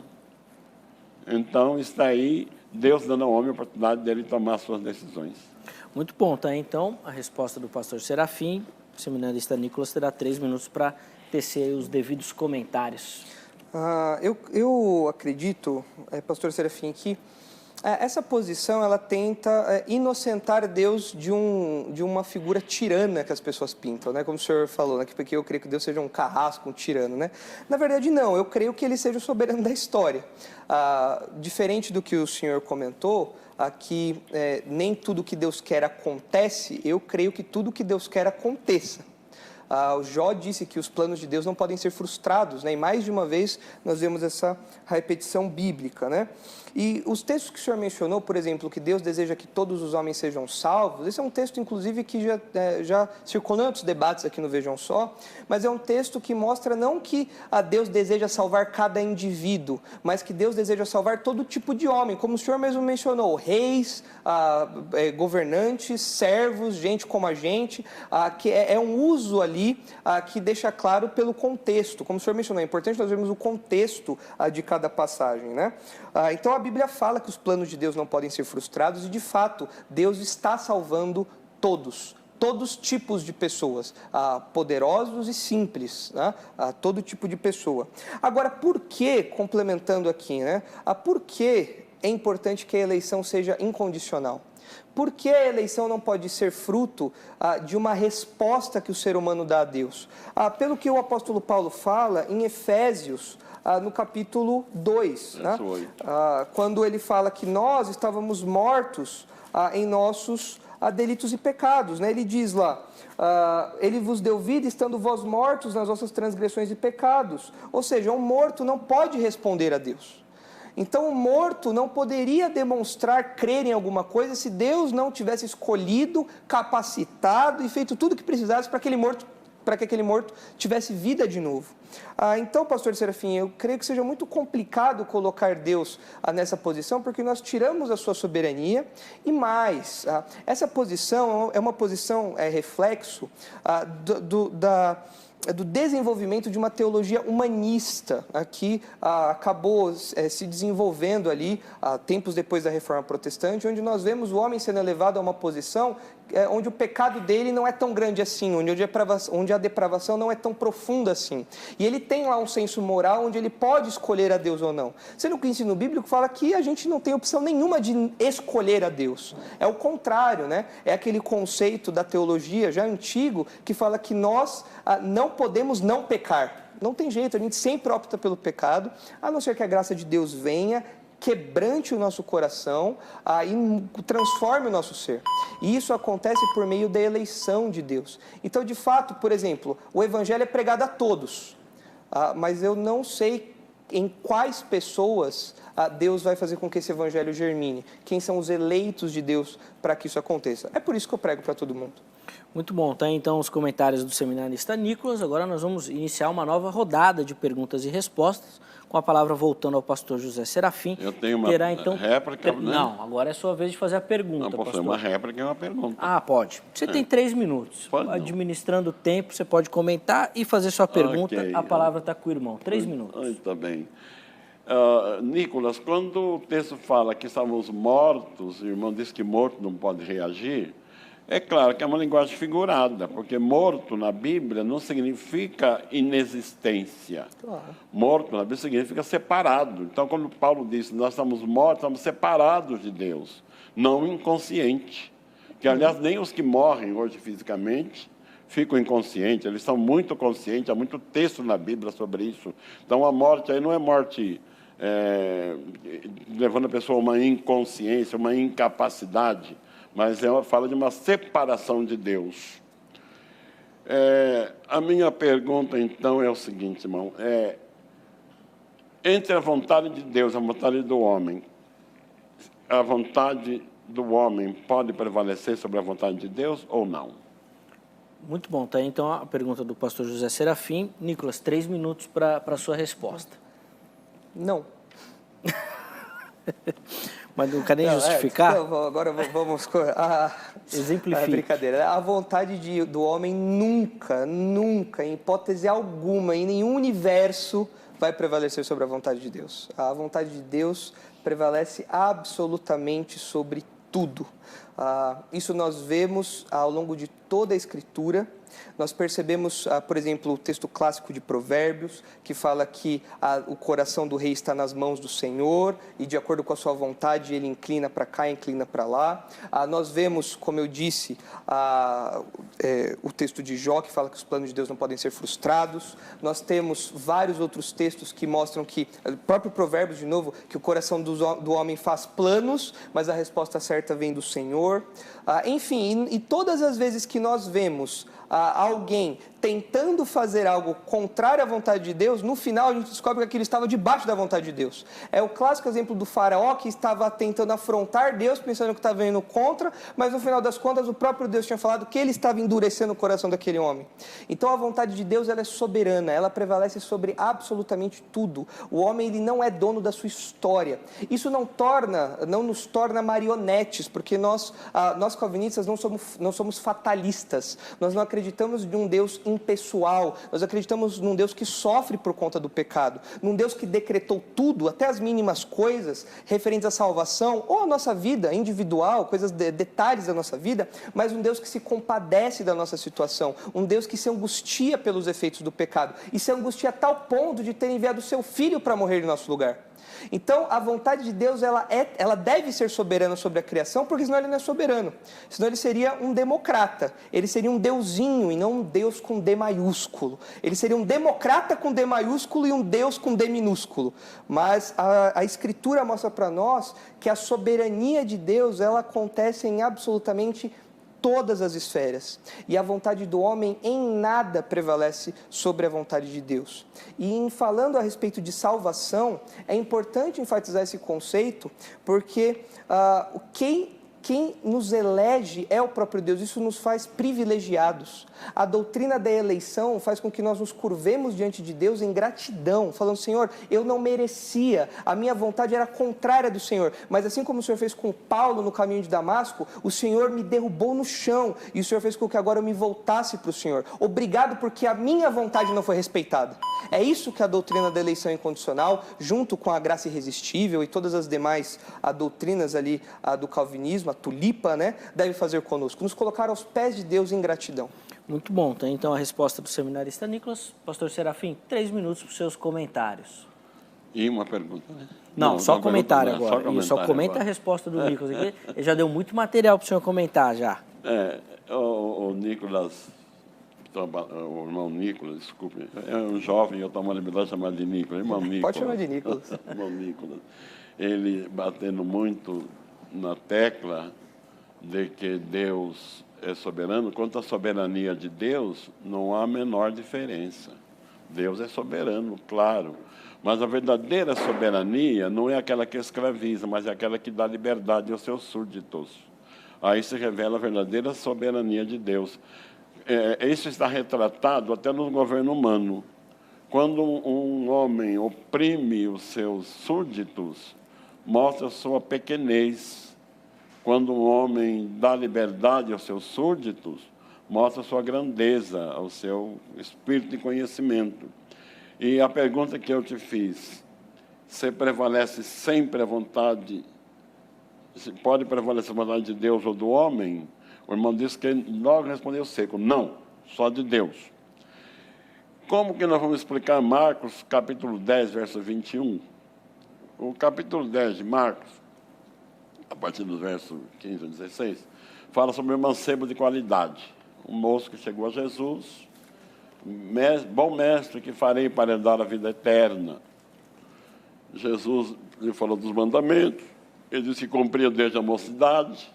Então, está aí Deus dando ao homem a oportunidade dele tomar suas decisões. Muito bom, tá? Então, a resposta do pastor Serafim. O seminarista Nicolas terá 3 minutos para tecer os devidos comentários. Eu acredito, pastor Serafim, que essa posição ela tenta inocentar Deus de uma figura tirana que as pessoas pintam, né? Como o senhor falou, né? Porque eu creio que Deus seja um carrasco, um tirano, né? Na verdade, não. Eu creio que ele seja o soberano da história. Diferente do que o senhor comentou, que nem tudo que Deus quer acontece, eu creio que tudo que Deus quer aconteça. O Jó disse que os planos de Deus não podem ser frustrados, né? E mais de uma vez nós vemos essa repetição bíblica, né? E os textos que o senhor mencionou, por exemplo, que Deus deseja que todos os homens sejam salvos, esse é um texto, inclusive, que já circulou em outros debates aqui no Vejam Só, mas é um texto que mostra não que Deus deseja salvar cada indivíduo, mas que Deus deseja salvar todo tipo de homem, como o senhor mesmo mencionou, reis, governantes, servos, gente como a gente, que é um uso ali que deixa claro pelo contexto. Como o senhor mencionou, é importante nós vermos o contexto de cada passagem, né? Então a Bíblia fala que os planos de Deus não podem ser frustrados e, de fato, Deus está salvando todos os tipos de pessoas, poderosos e simples, né? Todo tipo de pessoa. Agora, por que, complementando aqui, né? Por que é importante que a eleição seja incondicional? Por que a eleição não pode ser fruto de uma resposta que o ser humano dá a Deus? Pelo que o apóstolo Paulo fala em Efésios, no capítulo 2, né? Quando ele fala que nós estávamos mortos em nossos delitos e pecados, né? Ele diz lá: ele vos deu vida estando vós mortos nas vossas transgressões e pecados. Ou seja, um morto não pode responder a Deus. Então, o morto não poderia demonstrar crer em alguma coisa se Deus não tivesse escolhido, capacitado e feito tudo o que precisasse para que aquele morto tivesse vida de novo. Então, pastor Serafim, eu creio que seja muito complicado colocar Deus nessa posição, porque nós tiramos a sua soberania e mais, essa posição é uma posição reflexo do desenvolvimento de uma teologia humanista, que acabou se desenvolvendo ali, tempos depois da Reforma Protestante, onde nós vemos o homem sendo elevado a uma posição onde o pecado dele não é tão grande assim, onde a depravação não é tão profunda assim. E ele tem lá um senso moral onde ele pode escolher a Deus ou não. Sendo que o ensino bíblico fala que a gente não tem opção nenhuma de escolher a Deus. É o contrário, né? É aquele conceito da teologia já antigo que fala que nós não podemos não pecar. Não tem jeito, a gente sempre opta pelo pecado, a não ser que a graça de Deus venha, quebrante o nosso coração e transforme o nosso ser. E isso acontece por meio da eleição de Deus. Então, de fato, por exemplo, o evangelho é pregado a todos, mas eu não sei em quais pessoas Deus vai fazer com que esse evangelho germine. Quem são os eleitos de Deus para que isso aconteça. É por isso que eu prego para todo mundo. Muito bom, tá? Então os comentários do seminarista Nicolas. Agora nós vamos iniciar uma nova rodada de perguntas e respostas, com a palavra voltando ao pastor José Serafim. Eu tenho uma réplica, né? Não, agora é sua vez de fazer a pergunta, não, posso pastor. fazer uma réplica e uma pergunta. Pode. Você tem 3 minutos. Administrando o tempo, você pode comentar e fazer sua pergunta. Okay. A palavra está com o irmão. 3 minutos. Está bem. Nicolas, quando o texto fala que estamos mortos, o irmão diz que morto não pode reagir, é claro que é uma linguagem figurada, porque morto na Bíblia não significa inexistência. Claro. Morto na Bíblia significa separado. Então, quando Paulo diz que nós estamos mortos, estamos separados de Deus, não inconsciente. Que, aliás, nem os que morrem hoje fisicamente ficam inconscientes, eles são muito conscientes, há muito texto na Bíblia sobre isso. Então, a morte aí não é morte levando a pessoa a uma inconsciência, uma incapacidade, mas fala de uma separação de Deus. A minha pergunta, então, é o seguinte, irmão, entre a vontade de Deus e a vontade do homem, a vontade do homem pode prevalecer sobre a vontade de Deus ou não? Muito bom, tá aí então a pergunta do pastor José Serafim. Nicolas, 3 minutos para a sua resposta. Não. Mas não quer nem justificar? Agora vamos... Exemplifique. Brincadeira. A vontade do homem nunca, em hipótese alguma, em nenhum universo, vai prevalecer sobre a vontade de Deus. A vontade de Deus prevalece absolutamente sobre tudo. Isso nós vemos ao longo de toda a Escritura. Nós percebemos, por exemplo, o texto clássico de Provérbios, que fala que o coração do rei está nas mãos do Senhor e, de acordo com a sua vontade, ele inclina para cá, inclina para lá. Nós vemos, como eu disse, o texto de Jó, que fala que os planos de Deus não podem ser frustrados. Nós temos vários outros textos que mostram que, o próprio Provérbios, de novo, que o coração do homem faz planos, mas a resposta certa vem do Senhor. Enfim, e todas as vezes que nós vemos alguém tentando fazer algo contrário à vontade de Deus, no final a gente descobre que aquilo estava debaixo da vontade de Deus. É o clássico exemplo do faraó, que estava tentando afrontar Deus, pensando que estava indo contra, mas no final das contas o próprio Deus tinha falado que ele estava endurecendo o coração daquele homem. Então a vontade de Deus, ela é soberana, ela prevalece sobre absolutamente tudo. O homem, ele não é dono da sua história. Isso não nos torna marionetes, porque nós calvinistas não somos fatalistas. Nós não acreditamos em um Deus impessoal, nós acreditamos num Deus que sofre por conta do pecado, num Deus que decretou tudo, até as mínimas coisas referentes à salvação, ou à nossa vida individual, detalhes da nossa vida, mas um Deus que se compadece da nossa situação, um Deus que se angustia pelos efeitos do pecado, e se angustia a tal ponto de ter enviado o seu Filho para morrer em nosso lugar. Então, a vontade de Deus, ela deve ser soberana sobre a criação, porque senão ele não é soberano. Senão ele seria um democrata. Ele seria um deusinho e não um Deus com D maiúsculo. Ele seria um democrata com D maiúsculo e um Deus com D minúsculo. Mas a Escritura mostra para nós que a soberania de Deus, ela acontece em absolutamente todas as esferas, e a vontade do homem em nada prevalece sobre a vontade de Deus. E em falando a respeito de salvação, é importante enfatizar esse conceito, porque quem nos elege é o próprio Deus, isso nos faz privilegiados. A doutrina da eleição faz com que nós nos curvemos diante de Deus em gratidão, falando: Senhor, eu não merecia, a minha vontade era contrária do Senhor, mas assim como o Senhor fez com Paulo no caminho de Damasco, o Senhor me derrubou no chão, e o Senhor fez com que agora eu me voltasse para o Senhor. Obrigado, porque a minha vontade não foi respeitada. É isso que a doutrina da eleição incondicional, junto com a graça irresistível e todas as demais doutrinas ali do calvinismo, a tulipa, né, deve fazer conosco, nos colocar aos pés de Deus em gratidão. Muito bom, tá? Então a resposta do seminarista Nicolas. Pastor Serafim, 3 minutos para os seus comentários. E uma pergunta, né? Não, só comentário agora. Só comenta agora a resposta do Nicolas aqui. Ele já deu muito material para o senhor comentar já. O Nicolas, o irmão Nicolas, desculpe, é um jovem, eu tomo a liberdade de chamar de Nicolas. Irmão Nicolas. Pode chamar de Nicolas. Irmão Nicolas. Ele batendo muito na tecla de que Deus é soberano. Quanto à soberania de Deus, não há a menor diferença. Deus é soberano, claro. Mas a verdadeira soberania não é aquela que escraviza, mas é aquela que dá liberdade aos seus súditos. Aí se revela a verdadeira soberania de Deus. Isso está retratado até no governo humano. Quando um homem oprime os seus súditos, mostra sua pequenez. Quando um homem dá liberdade aos seus súditos, mostra sua grandeza, ao seu espírito de conhecimento. E a pergunta que eu te fiz: se prevalece sempre a vontade, se pode prevalecer a vontade de Deus ou do homem, o irmão disse que logo respondeu seco, não, só de Deus. Como que nós vamos explicar Marcos, capítulo 10, verso 21? O capítulo 10 de Marcos, a partir do verso 15 a 16, fala sobre o mancebo de qualidade. Um moço que chegou a Jesus, bom mestre, que farei para dar a vida eterna. Jesus lhe falou dos mandamentos, ele disse que cumpria desde a mocidade.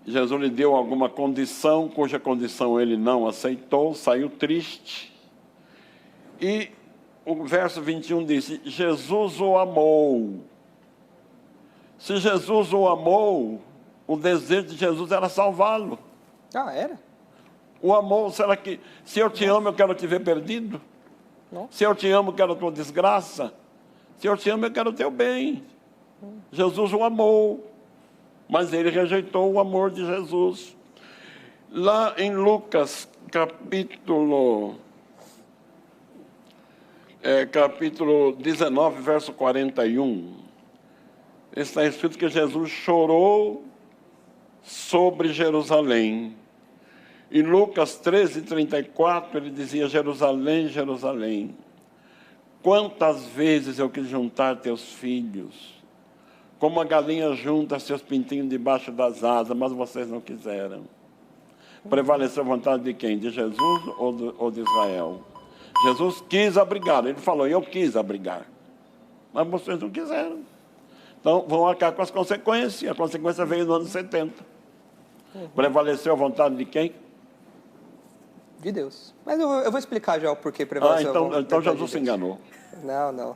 Jesus lhe deu alguma condição, cuja condição ele não aceitou, saiu triste. E o verso 21 diz, Jesus o amou. Se Jesus o amou, o desejo de Jesus era salvá-lo. Ah, era? O amor, será que, se eu te amo, eu quero te ver perdido? Não. Se eu te amo, eu quero a tua desgraça? Se eu te amo, eu quero o teu bem. Jesus o amou, mas ele rejeitou o amor de Jesus. Lá em Lucas, capítulo 19, verso 41, está escrito que Jesus chorou sobre Jerusalém. Em Lucas 13, 34, ele dizia, Jerusalém, Jerusalém, quantas vezes eu quis juntar teus filhos, como a galinha junta seus pintinhos debaixo das asas, mas vocês não quiseram. Prevaleceu a vontade de quem? De Jesus ou de Israel? Jesus quis abrigar, ele falou, eu quis abrigar, mas vocês não quiseram. Então, vão arcar com as consequências, e a consequência veio no ano 70. Prevaleceu a vontade de quem? De Deus. Mas eu vou explicar já o porquê prevaleceu a vontade então de Jesus Deus. se enganou. Não.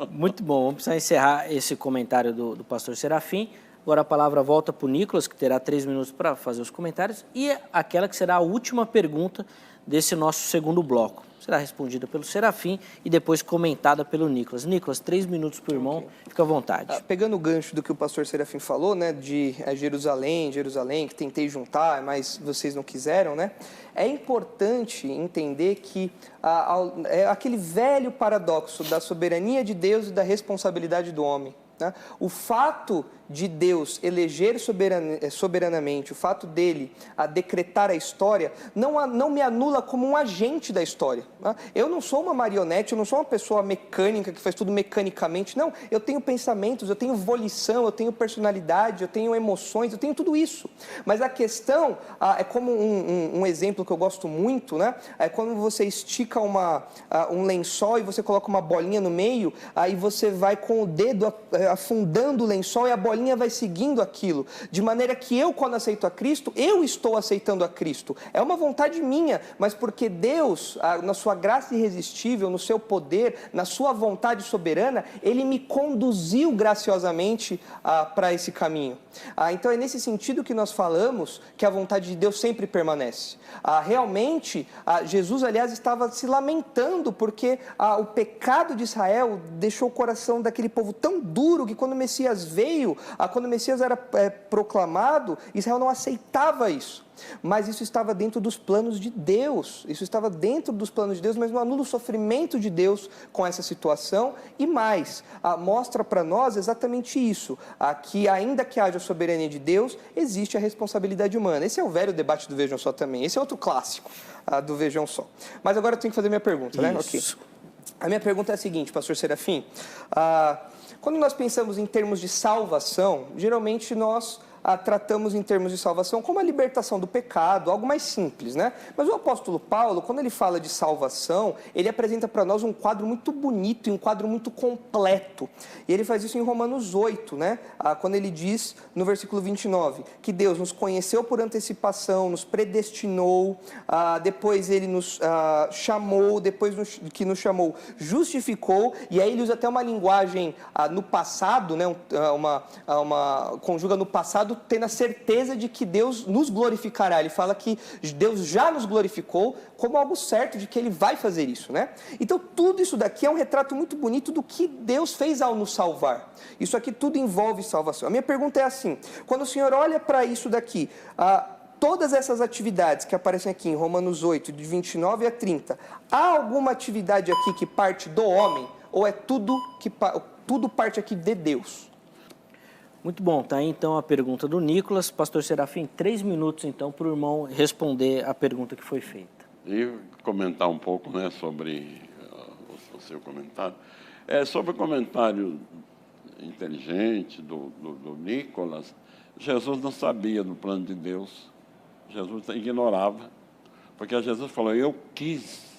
Muito bom, vamos precisar encerrar esse comentário do pastor Serafim. Agora a palavra volta para o Nicolas, que terá 3 minutos para fazer os comentários, e aquela que será a última pergunta desse nosso segundo bloco. Será respondida pelo Serafim e depois comentada pelo Nicolas. Nicolas, 3 minutos por irmão, okay. Fica à vontade. Pegando o gancho do que o pastor Serafim falou, né, de Jerusalém, que tentei juntar, mas vocês não quiseram, né? É importante entender que é aquele velho paradoxo da soberania de Deus e da responsabilidade do homem. Né? O fato de Deus eleger soberanamente, o fato dele decretar a história, não me anula como um agente da história. Né? Eu não sou uma marionete, eu não sou uma pessoa mecânica que faz tudo mecanicamente, não. Eu tenho pensamentos, eu tenho volição, eu tenho personalidade, eu tenho emoções, eu tenho tudo isso. Mas a questão é como um exemplo que eu gosto muito, né? É quando você estica um lençol e você coloca uma bolinha no meio, aí você vai com o dedo afundando o lençol e a bolinha vai seguindo aquilo, de maneira que eu, quando aceito a Cristo, eu estou aceitando a Cristo. É uma vontade minha, mas porque Deus, na sua graça irresistível, no seu poder, na sua vontade soberana, Ele me conduziu graciosamente para esse caminho. Então é nesse sentido que nós falamos que a vontade de Deus sempre permanece. Realmente, Jesus, aliás, estava se lamentando porque o pecado de Israel deixou o coração daquele povo tão duro que quando o Messias veio, quando o Messias era proclamado, Israel não aceitava isso. Mas isso estava dentro dos planos de Deus. Isso estava dentro dos planos de Deus, mas não anula o sofrimento de Deus com essa situação. E mais, mostra para nós exatamente isso, que ainda que haja a soberania de Deus, existe a responsabilidade humana. Esse é o velho debate do Vejam Só também. Esse é outro clássico do Vejam Só. Mas agora eu tenho que fazer minha pergunta, né? Okay. A minha pergunta é a seguinte, pastor Serafim. Quando nós pensamos em termos de salvação, geralmente nós tratamos em termos de salvação como a libertação do pecado, algo mais simples, né? Mas o apóstolo Paulo, quando ele fala de salvação, ele apresenta para nós um quadro muito bonito e um quadro muito completo. E ele faz isso em Romanos 8, né? Quando ele diz, no versículo 29, que Deus nos conheceu por antecipação, nos predestinou, depois ele nos chamou, depois que nos chamou, justificou, e aí ele usa até uma linguagem no passado, né? Conjuga no passado, tendo a certeza de que Deus nos glorificará. Ele fala que Deus já nos glorificou como algo certo de que Ele vai fazer isso, né? Então, tudo isso daqui é um retrato muito bonito do que Deus fez ao nos salvar. Isso aqui tudo envolve salvação. A minha pergunta é assim, quando o Senhor olha para isso daqui, todas essas atividades que aparecem aqui em Romanos 8, de 29 a 30, há alguma atividade aqui que parte do homem? ou é tudo parte aqui de Deus? Muito bom, tá aí então a pergunta do Nicolas. Pastor Serafim, 3 minutos então para o irmão responder a pergunta que foi feita. E comentar um pouco, né, sobre o seu comentário. Sobre o comentário inteligente do Nicolas, Jesus não sabia do plano de Deus. Jesus ignorava, porque Jesus falou, eu quis.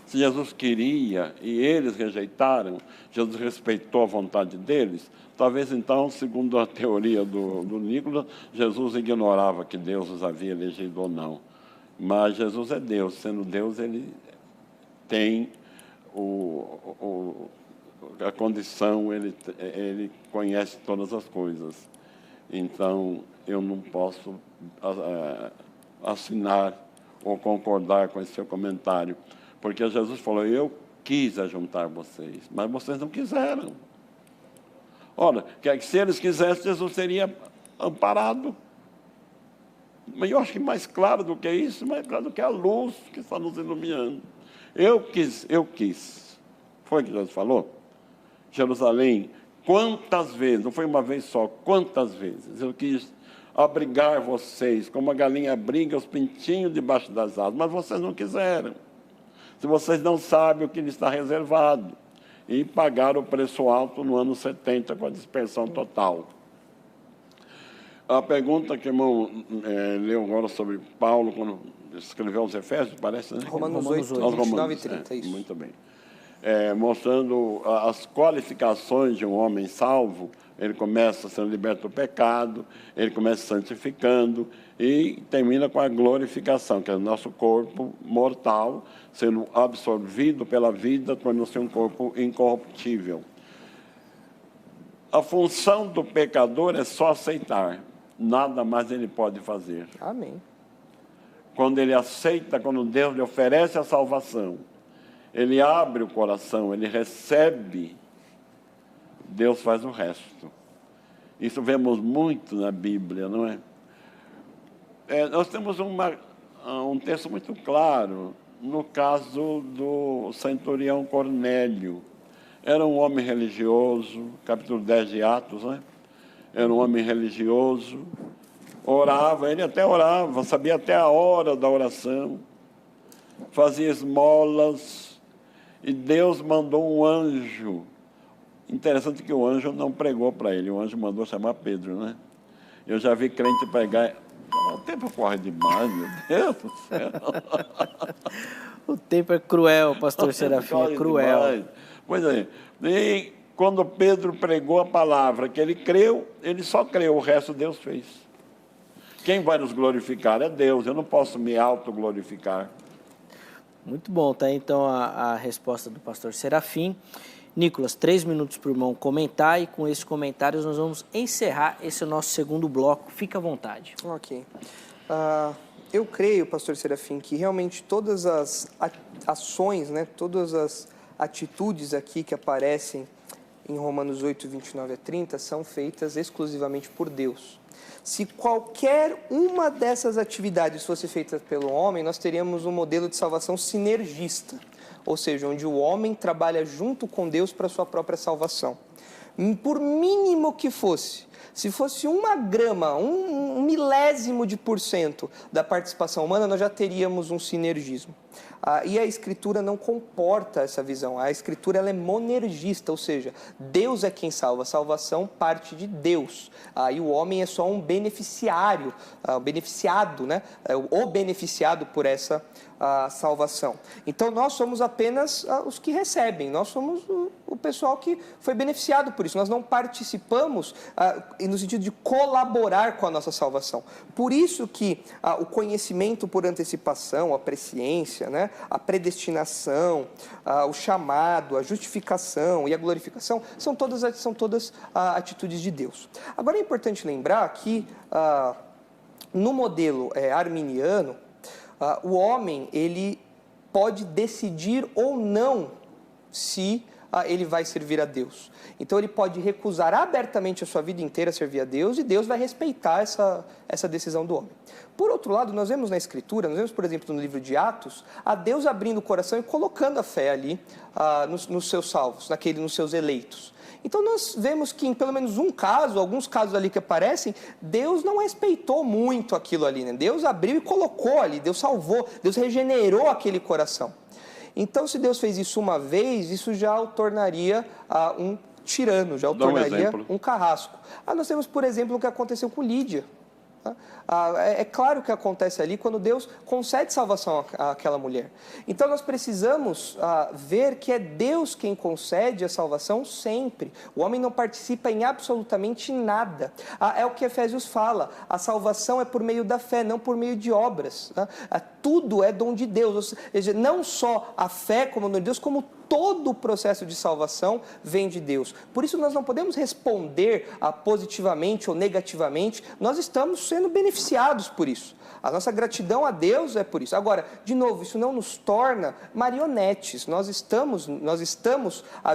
Se Jesus queria e eles rejeitaram, Jesus respeitou a vontade deles, talvez então, segundo a teoria do Nicolas, Jesus ignorava que Deus os havia elegido ou não. Mas Jesus é Deus, sendo Deus, ele tem a condição, ele conhece todas as coisas. Então, eu não posso assinar ou concordar com esse seu comentário, porque Jesus falou, eu quis ajuntar vocês, mas vocês não quiseram. Ora, que se eles quisessem, Jesus seria amparado. Mas eu acho que mais claro do que isso, mais claro do que a luz que está nos iluminando. Eu quis. Foi o que Jesus falou? Jerusalém, quantas vezes, não foi uma vez só, quantas vezes eu quis abrigar vocês, como a galinha abriga os pintinhos debaixo das asas, mas vocês não quiseram. Se vocês não sabem o que lhe está reservado. E pagaram o preço alto no ano 70 com a dispersão total. A pergunta que o irmão leu agora sobre Paulo, quando escreveu aos Efésios, parece, né? Romanos 8, 29 e 30, isso. Muito bem. Mostrando as qualificações de um homem salvo, ele começa sendo liberto do pecado, ele começa santificando e termina com a glorificação, que é o nosso corpo mortal, sendo absorvido pela vida, tornando-se um corpo incorruptível. A função do pecador é só aceitar, nada mais ele pode fazer. Amém. Quando ele aceita, quando Deus lhe oferece a salvação, ele abre o coração, ele recebe, Deus faz o resto. Isso vemos muito na Bíblia, não é? Nós temos um texto muito claro, no caso do centurião Cornélio. Era um homem religioso, capítulo 10 de Atos, né? Era um homem religioso, orava, ele até orava, sabia até a hora da oração, fazia esmolas, e Deus mandou um anjo. Interessante que o anjo não pregou para ele, o anjo mandou chamar Pedro, né? Eu já vi crente pregar. O tempo corre demais, meu Deus do céu. O tempo é cruel, pastor Serafim, é cruel. Demais. Pois é, e quando Pedro pregou a palavra que ele creu, ele só creu, o resto Deus fez. Quem vai nos glorificar é Deus, eu não posso me autoglorificar. Muito bom, tá? Então a resposta do pastor Serafim. Nicolas, 3 minutos para o irmão comentar e com esses comentários nós vamos encerrar esse nosso segundo bloco. Fica à vontade. Ok. Eu creio, pastor Serafim, que realmente todas as ações, né, todas as atitudes aqui que aparecem em Romanos 8, 29 a 30 são feitas exclusivamente por Deus. Se qualquer uma dessas atividades fosse feita pelo homem, nós teríamos um modelo de salvação sinergista, ou seja, onde o homem trabalha junto com Deus para a sua própria salvação. Por mínimo que fosse, se fosse 1 grama, um milésimo de % da participação humana, nós já teríamos um sinergismo. E a Escritura não comporta essa visão. A Escritura ela é monergista, ou seja, Deus é quem salva. A salvação parte de Deus. E o homem é só um beneficiário, beneficiado, né? O beneficiado por essa salvação. Então, nós somos apenas os que recebem. Nós somos o pessoal que foi beneficiado por isso. Nós não participamos no sentido de colaborar com a nossa salvação. Por isso que o conhecimento por antecipação, a presciência, né? A predestinação, o chamado, a justificação e a glorificação são todas atitudes de Deus. Agora é importante lembrar que no modelo arminiano, o homem ele pode decidir ou não se ele vai servir a Deus. Então ele pode recusar abertamente a sua vida inteira a servir a Deus e Deus vai respeitar essa decisão do homem. Por outro lado, nós vemos na Escritura, nós vemos, por exemplo, no livro de Atos, a Deus abrindo o coração e colocando a fé ali nos seus salvos, nos seus eleitos. Então nós vemos que em pelo menos um caso, alguns casos ali que aparecem, Deus não respeitou muito aquilo ali, né? Deus abriu e colocou ali, Deus salvou, Deus regenerou aquele coração. Então se Deus fez isso uma vez, isso já o tornaria um tirano, já o tornaria um carrasco. Nós temos, por exemplo, o que aconteceu com Lídia. É claro que acontece ali quando Deus concede salvação àquela mulher. Então nós precisamos ver que é Deus quem concede a salvação sempre. O homem não participa em absolutamente nada. É o que Efésios fala, a salvação é por meio da fé, não por meio de obras. Tudo é dom de Deus, ou seja, não só a fé como dom de Deus, como todo o processo de salvação vem de Deus. Por isso nós não podemos responder positivamente ou negativamente, nós estamos sendo beneficiados por isso. A nossa gratidão a Deus é por isso. Agora, de novo, isso não nos torna marionetes. Nós estamos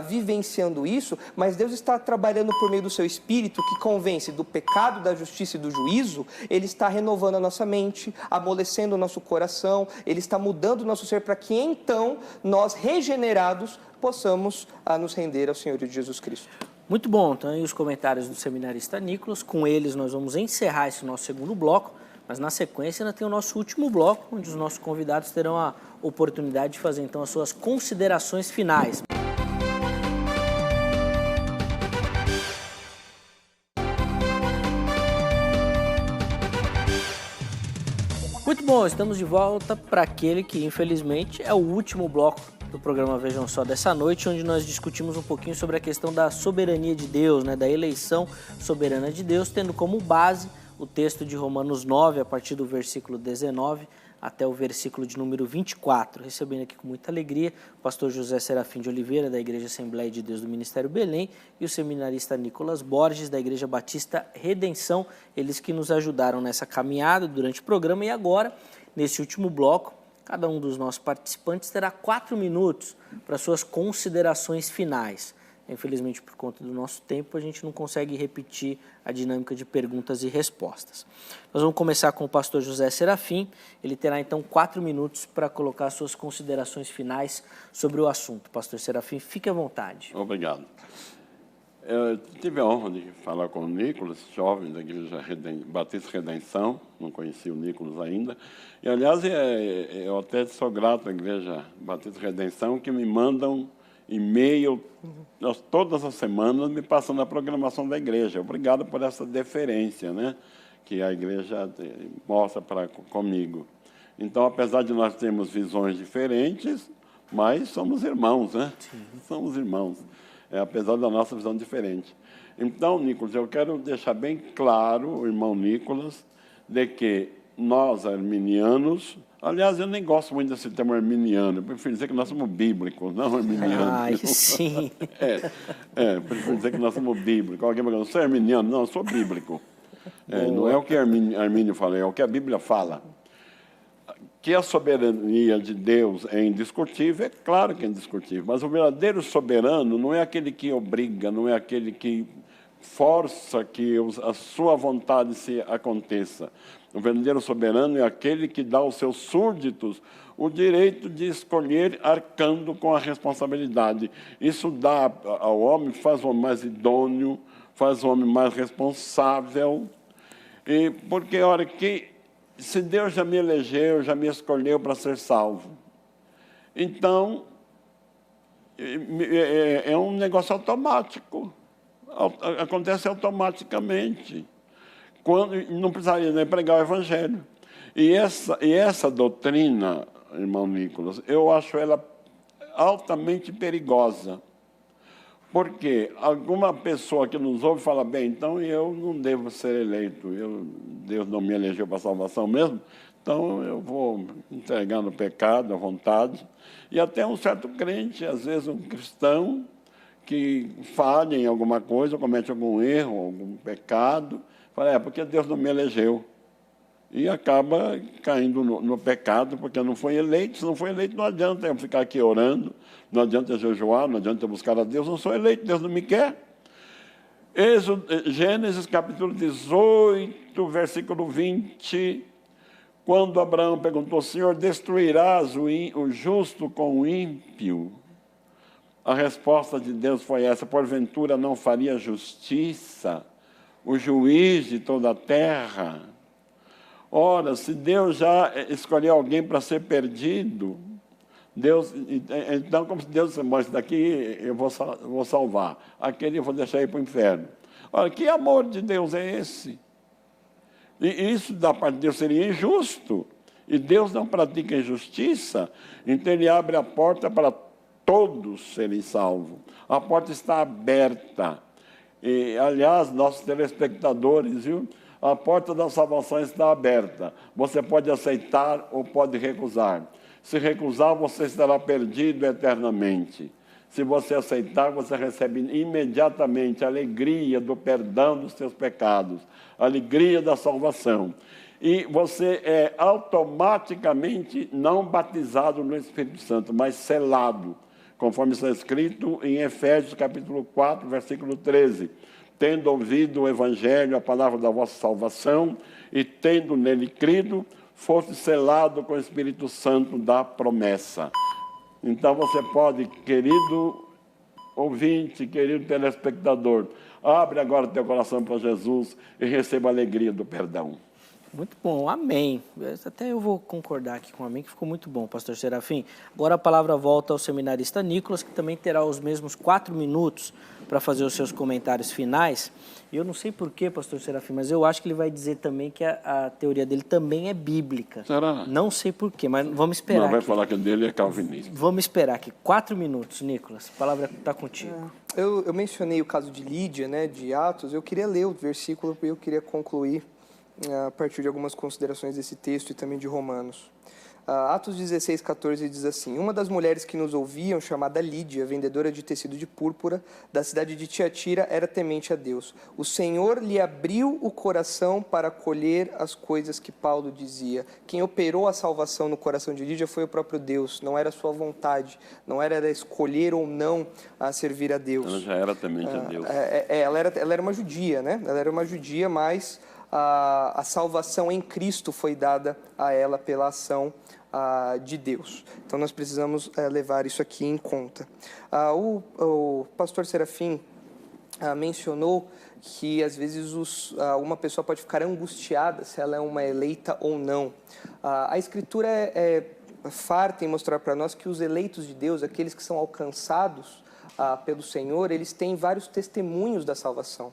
vivenciando isso, mas Deus está trabalhando por meio do seu Espírito que convence do pecado, da justiça e do juízo. Ele está renovando a nossa mente, amolecendo o nosso coração, Ele está mudando o nosso ser para que então nós, regenerados, possamos nos render ao Senhor de Jesus Cristo. Muito bom, então aí os comentários do seminarista Nicolas. Com eles nós vamos encerrar esse nosso segundo bloco. Mas na sequência ainda tem o nosso último bloco, onde os nossos convidados terão a oportunidade de fazer então as suas considerações finais. Muito bom, estamos de volta para aquele que infelizmente é o último bloco do programa Vejam Só dessa noite, onde nós discutimos um pouquinho sobre a questão da soberania de Deus, da eleição soberana de Deus, tendo como base o texto de Romanos 9, a partir do versículo 19 até o versículo de número 24. Recebendo aqui com muita alegria o pastor José Serafim de Oliveira, da Igreja Assembleia de Deus do Ministério Belém, e o seminarista Nicolas Borges, da Igreja Batista Redenção, eles que nos ajudaram nessa caminhada durante o programa. E agora, nesse último bloco, cada um dos nossos participantes terá 4 minutos para suas considerações finais. Infelizmente, por conta do nosso tempo, a gente não consegue repetir a dinâmica de perguntas e respostas. Nós vamos começar com o pastor José Serafim. Ele terá, então, 4 minutos para colocar suas considerações finais sobre o assunto. Pastor Serafim, fique à vontade. Obrigado. Eu tive a honra de falar com o Nicolas, jovem da Igreja Batista Redenção, não conhecia o Nicolas ainda. E, aliás, eu até sou grato à Igreja Batista Redenção, que me mandam e-mail todas as semanas me passando a programação da igreja. Obrigado por essa deferência, que a igreja mostra comigo. Então, apesar de nós termos visões diferentes, mas somos irmãos, Sim. Somos irmãos, apesar da nossa visão diferente. Então, Nicolas, eu quero deixar bem claro, o irmão Nicolas, de que nós, arminianos, aliás, eu nem gosto muito desse termo arminiano, eu prefiro dizer que nós somos bíblicos, não arminianos. Sim. Prefiro dizer que nós somos bíblicos. Alguém vai dizer, você é arminiano? Não, eu sou bíblico. Não é o que Armínio fala, é o que a Bíblia fala. Que a soberania de Deus é indiscutível, é claro que é indiscutível, mas o verdadeiro soberano não é aquele que obriga, não é aquele que força que a sua vontade se aconteça. O verdadeiro soberano é aquele que dá aos seus súditos o direito de escolher arcando com a responsabilidade. Isso dá ao homem, faz o homem mais idôneo, faz o homem mais responsável. Porque, olha, se Deus já me elegeu, já me escolheu para ser salvo, então é um negócio automático. Acontece automaticamente. Não precisaria nem pregar o Evangelho. E essa doutrina, irmão Nicolas, eu acho ela altamente perigosa. Porque alguma pessoa que nos ouve fala, bem, então eu não devo ser eleito, Deus não me elegeu para a salvação mesmo, então eu vou entregar no pecado, à vontade. E até um certo crente, às vezes um cristão, que falha em alguma coisa, comete algum erro, algum pecado, fala, porque Deus não me elegeu. e acaba caindo no pecado, porque não foi eleito. Se não foi eleito, não adianta eu ficar aqui orando, não adianta eu jejuar, não adianta eu buscar a Deus, não sou eleito, Deus não me quer. Gênesis capítulo 18, versículo 20, quando Abraão perguntou: Senhor, destruirás o justo com o ímpio? A resposta de Deus foi essa: porventura não faria justiça o juiz de toda a terra? Ora, se Deus já escolheu alguém para ser perdido, então, como se Deus disse: esse daqui eu vou salvar, aquele eu vou deixar ir para o inferno. Ora, que amor de Deus é esse? E isso da parte de Deus seria injusto. E Deus não pratica injustiça, então Ele abre a porta para todos serem salvos. A porta está aberta. E, aliás, nossos telespectadores, viu? A porta da salvação está aberta. Você pode aceitar ou pode recusar. Se recusar, você estará perdido eternamente. Se você aceitar, você recebe imediatamente a alegria do perdão dos seus pecados, a alegria da salvação. E você é automaticamente não batizado no Espírito Santo, mas selado, conforme está escrito em Efésios capítulo 4, versículo 13. Tendo ouvido o Evangelho, a palavra da vossa salvação, e tendo nele crido, foste selado com o Espírito Santo da promessa. Então você pode, querido ouvinte, querido telespectador, abre agora teu coração para Jesus e receba a alegria do perdão. Muito bom, amém. Até eu vou concordar aqui com o amém, que ficou muito bom, pastor Serafim. Agora a palavra volta ao seminarista Nicolas, que também terá os mesmos 4 minutos para fazer os seus comentários finais. E eu não sei porquê, pastor Serafim, mas eu acho que ele vai dizer também que a teoria dele também é bíblica. Será? Não sei porquê, mas vamos esperar. Não, vai falar que a dele é calvinista. Vamos esperar aqui. 4 minutos, Nicolas. A palavra está contigo. Eu mencionei o caso de Lídia, né, de Atos. Eu queria ler o versículo porque eu queria concluir a partir de algumas considerações desse texto e também de Romanos. Atos 16, 14 diz assim: uma das mulheres que nos ouviam, chamada Lídia, vendedora de tecido de púrpura, da cidade de Tiatira, era temente a Deus. O Senhor lhe abriu o coração para colher as coisas que Paulo dizia. Quem operou a salvação no coração de Lídia foi o próprio Deus, não era sua vontade, não era escolher ou não a servir a Deus. Ela já era temente a Deus. Ela era uma judia, né? Ela era uma judia, mas a salvação em Cristo foi dada a ela pela ação de Deus. Então nós precisamos levar isso aqui em conta. O pastor Serafim mencionou que às vezes uma pessoa pode ficar angustiada se ela é uma eleita ou não. A Escritura é farta em mostrar para nós que os eleitos de Deus, aqueles que são alcançados pelo Senhor, eles têm vários testemunhos da salvação.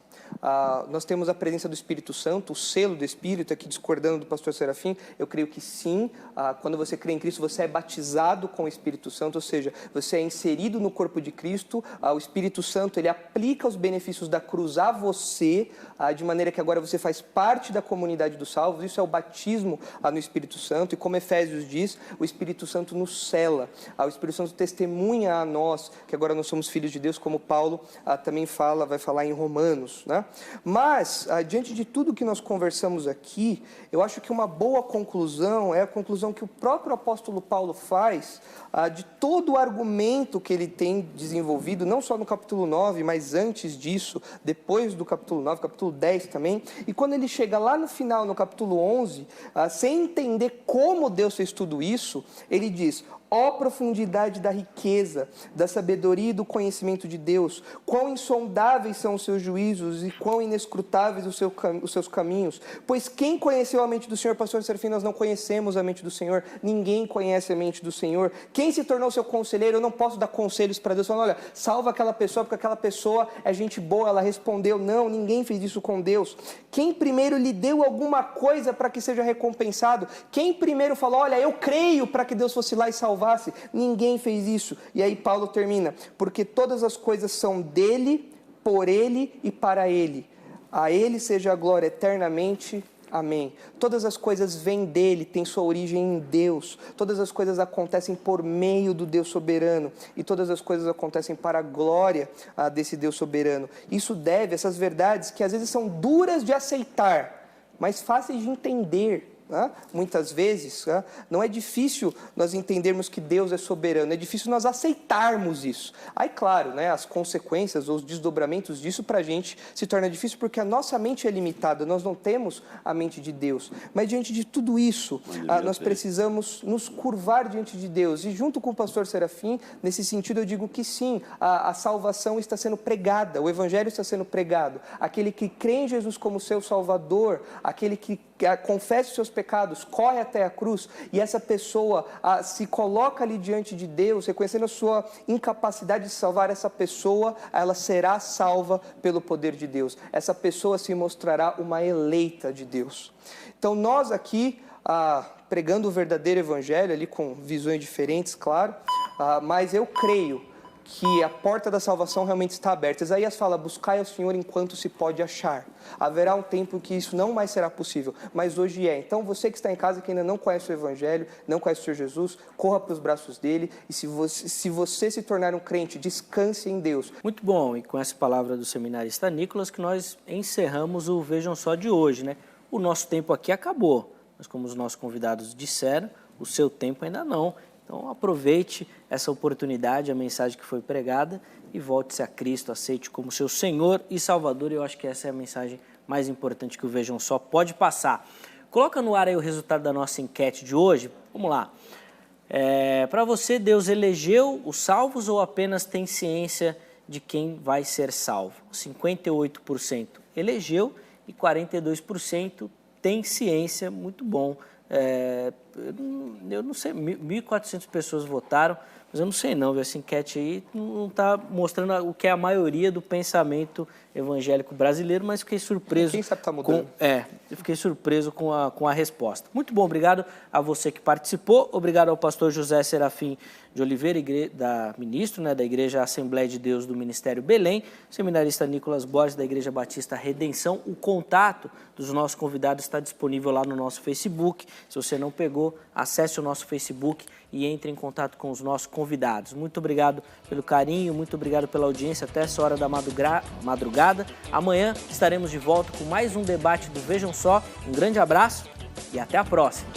Nós temos a presença do Espírito Santo, o selo do Espírito, aqui discordando do pastor Serafim, eu creio que sim. Quando você crê em Cristo, você é batizado com o Espírito Santo, ou seja, você é inserido no corpo de Cristo. O Espírito Santo, ele aplica os benefícios da cruz a você, de maneira que agora você faz parte da comunidade dos salvos. Isso é o batismo no Espírito Santo, e como Efésios diz, o Espírito Santo nos sela. O Espírito Santo testemunha a nós que agora nós somos filhos de Deus, como Paulo também vai falar em Romanos, né? Mas, diante de tudo que nós conversamos aqui, eu acho que uma boa conclusão é a conclusão que o próprio apóstolo Paulo faz de todo o argumento que ele tem desenvolvido, não só no capítulo 9, mas antes disso, depois do capítulo 9, capítulo 10 também. E quando ele chega lá no final, no capítulo 11, sem entender como Deus fez tudo isso, ele diz: ó profundidade da riqueza, da sabedoria e do conhecimento de Deus, quão insondáveis são os seus juízos e quão inescrutáveis os seus caminhos. Pois quem conheceu a mente do Senhor? Pastor Serafim, nós não conhecemos a mente do Senhor, ninguém conhece a mente do Senhor. Quem se tornou seu conselheiro? Eu não posso dar conselhos para Deus, falando: olha, salva aquela pessoa, porque aquela pessoa é gente boa. Ela respondeu: não, ninguém fez isso com Deus. Quem primeiro lhe deu alguma coisa para que seja recompensado? Quem primeiro falou: olha, eu creio, para que Deus fosse lá e salvasse? Ninguém fez isso. E aí Paulo termina: porque todas as coisas são dele, por ele e para ele. A ele seja a glória eternamente. Amém. Todas as coisas vêm dele, têm sua origem em Deus. Todas as coisas acontecem por meio do Deus soberano. E todas as coisas acontecem para a glória desse Deus soberano. Isso deve, essas verdades que às vezes são duras de aceitar, mas fáceis de entender, né? Muitas vezes, né? Não é difícil nós entendermos que Deus é soberano, é difícil nós aceitarmos isso. Aí, claro, né, as consequências ou os desdobramentos disso para a gente se torna difícil porque a nossa mente é limitada, nós não temos a mente de Deus. Mas diante de tudo isso, nós precisamos nos curvar diante de Deus. E junto com o pastor Serafim, nesse sentido eu digo que sim, a salvação está sendo pregada, o evangelho está sendo pregado. Aquele que crê em Jesus como seu Salvador, aquele que confessa os seus pecados, corre até a cruz e essa pessoa se coloca ali diante de Deus, reconhecendo a sua incapacidade de salvar essa pessoa, ela será salva pelo poder de Deus. Essa pessoa se mostrará uma eleita de Deus. Então nós aqui, pregando o verdadeiro evangelho, ali com visões diferentes, claro, mas eu creio que a porta da salvação realmente está aberta. Isaías fala, buscai ao Senhor enquanto se pode achar. Haverá um tempo que isso não mais será possível, mas hoje é. Então você que está em casa, que ainda não conhece o Evangelho, não conhece o Senhor Jesus, corra para os braços dele e se você se tornar um crente, descanse em Deus. Muito bom, e com essa palavra do seminarista Nicolas que nós encerramos o Vejam Só de hoje, né? O nosso tempo aqui acabou, mas como os nossos convidados disseram, o seu tempo ainda não. Então aproveite essa oportunidade, a mensagem que foi pregada e volte-se a Cristo, aceite como seu Senhor e Salvador. Eu acho que essa é a mensagem mais importante que o Vejam Só pode passar. Coloca no ar aí o resultado da nossa enquete de hoje. Vamos lá. Para você, Deus elegeu os salvos ou apenas tem ciência de quem vai ser salvo? 58% elegeu e 42% tem ciência. Muito bom. Eu não sei, 1.400 pessoas votaram, mas eu não sei não, essa enquete aí não está mostrando o que é a maioria do pensamento evangélico brasileiro, mas fiquei surpreso. Quem sabe está mudando? Eu fiquei surpreso com a resposta. Muito bom, obrigado a você que participou, obrigado ao pastor José Serafim de Oliveira, ministro, né, da Igreja Assembleia de Deus do Ministério Belém, seminarista Nicolas Borges, da Igreja Batista Redenção. O contato dos nossos convidados está disponível lá no nosso Facebook. Se você não pegou, acesse o nosso Facebook e entre em contato com os nossos convidados. Muito obrigado pelo carinho, muito obrigado pela audiência até essa hora da madrugada. Amanhã estaremos de volta com mais um debate do Vejam Só. Um grande abraço e até a próxima.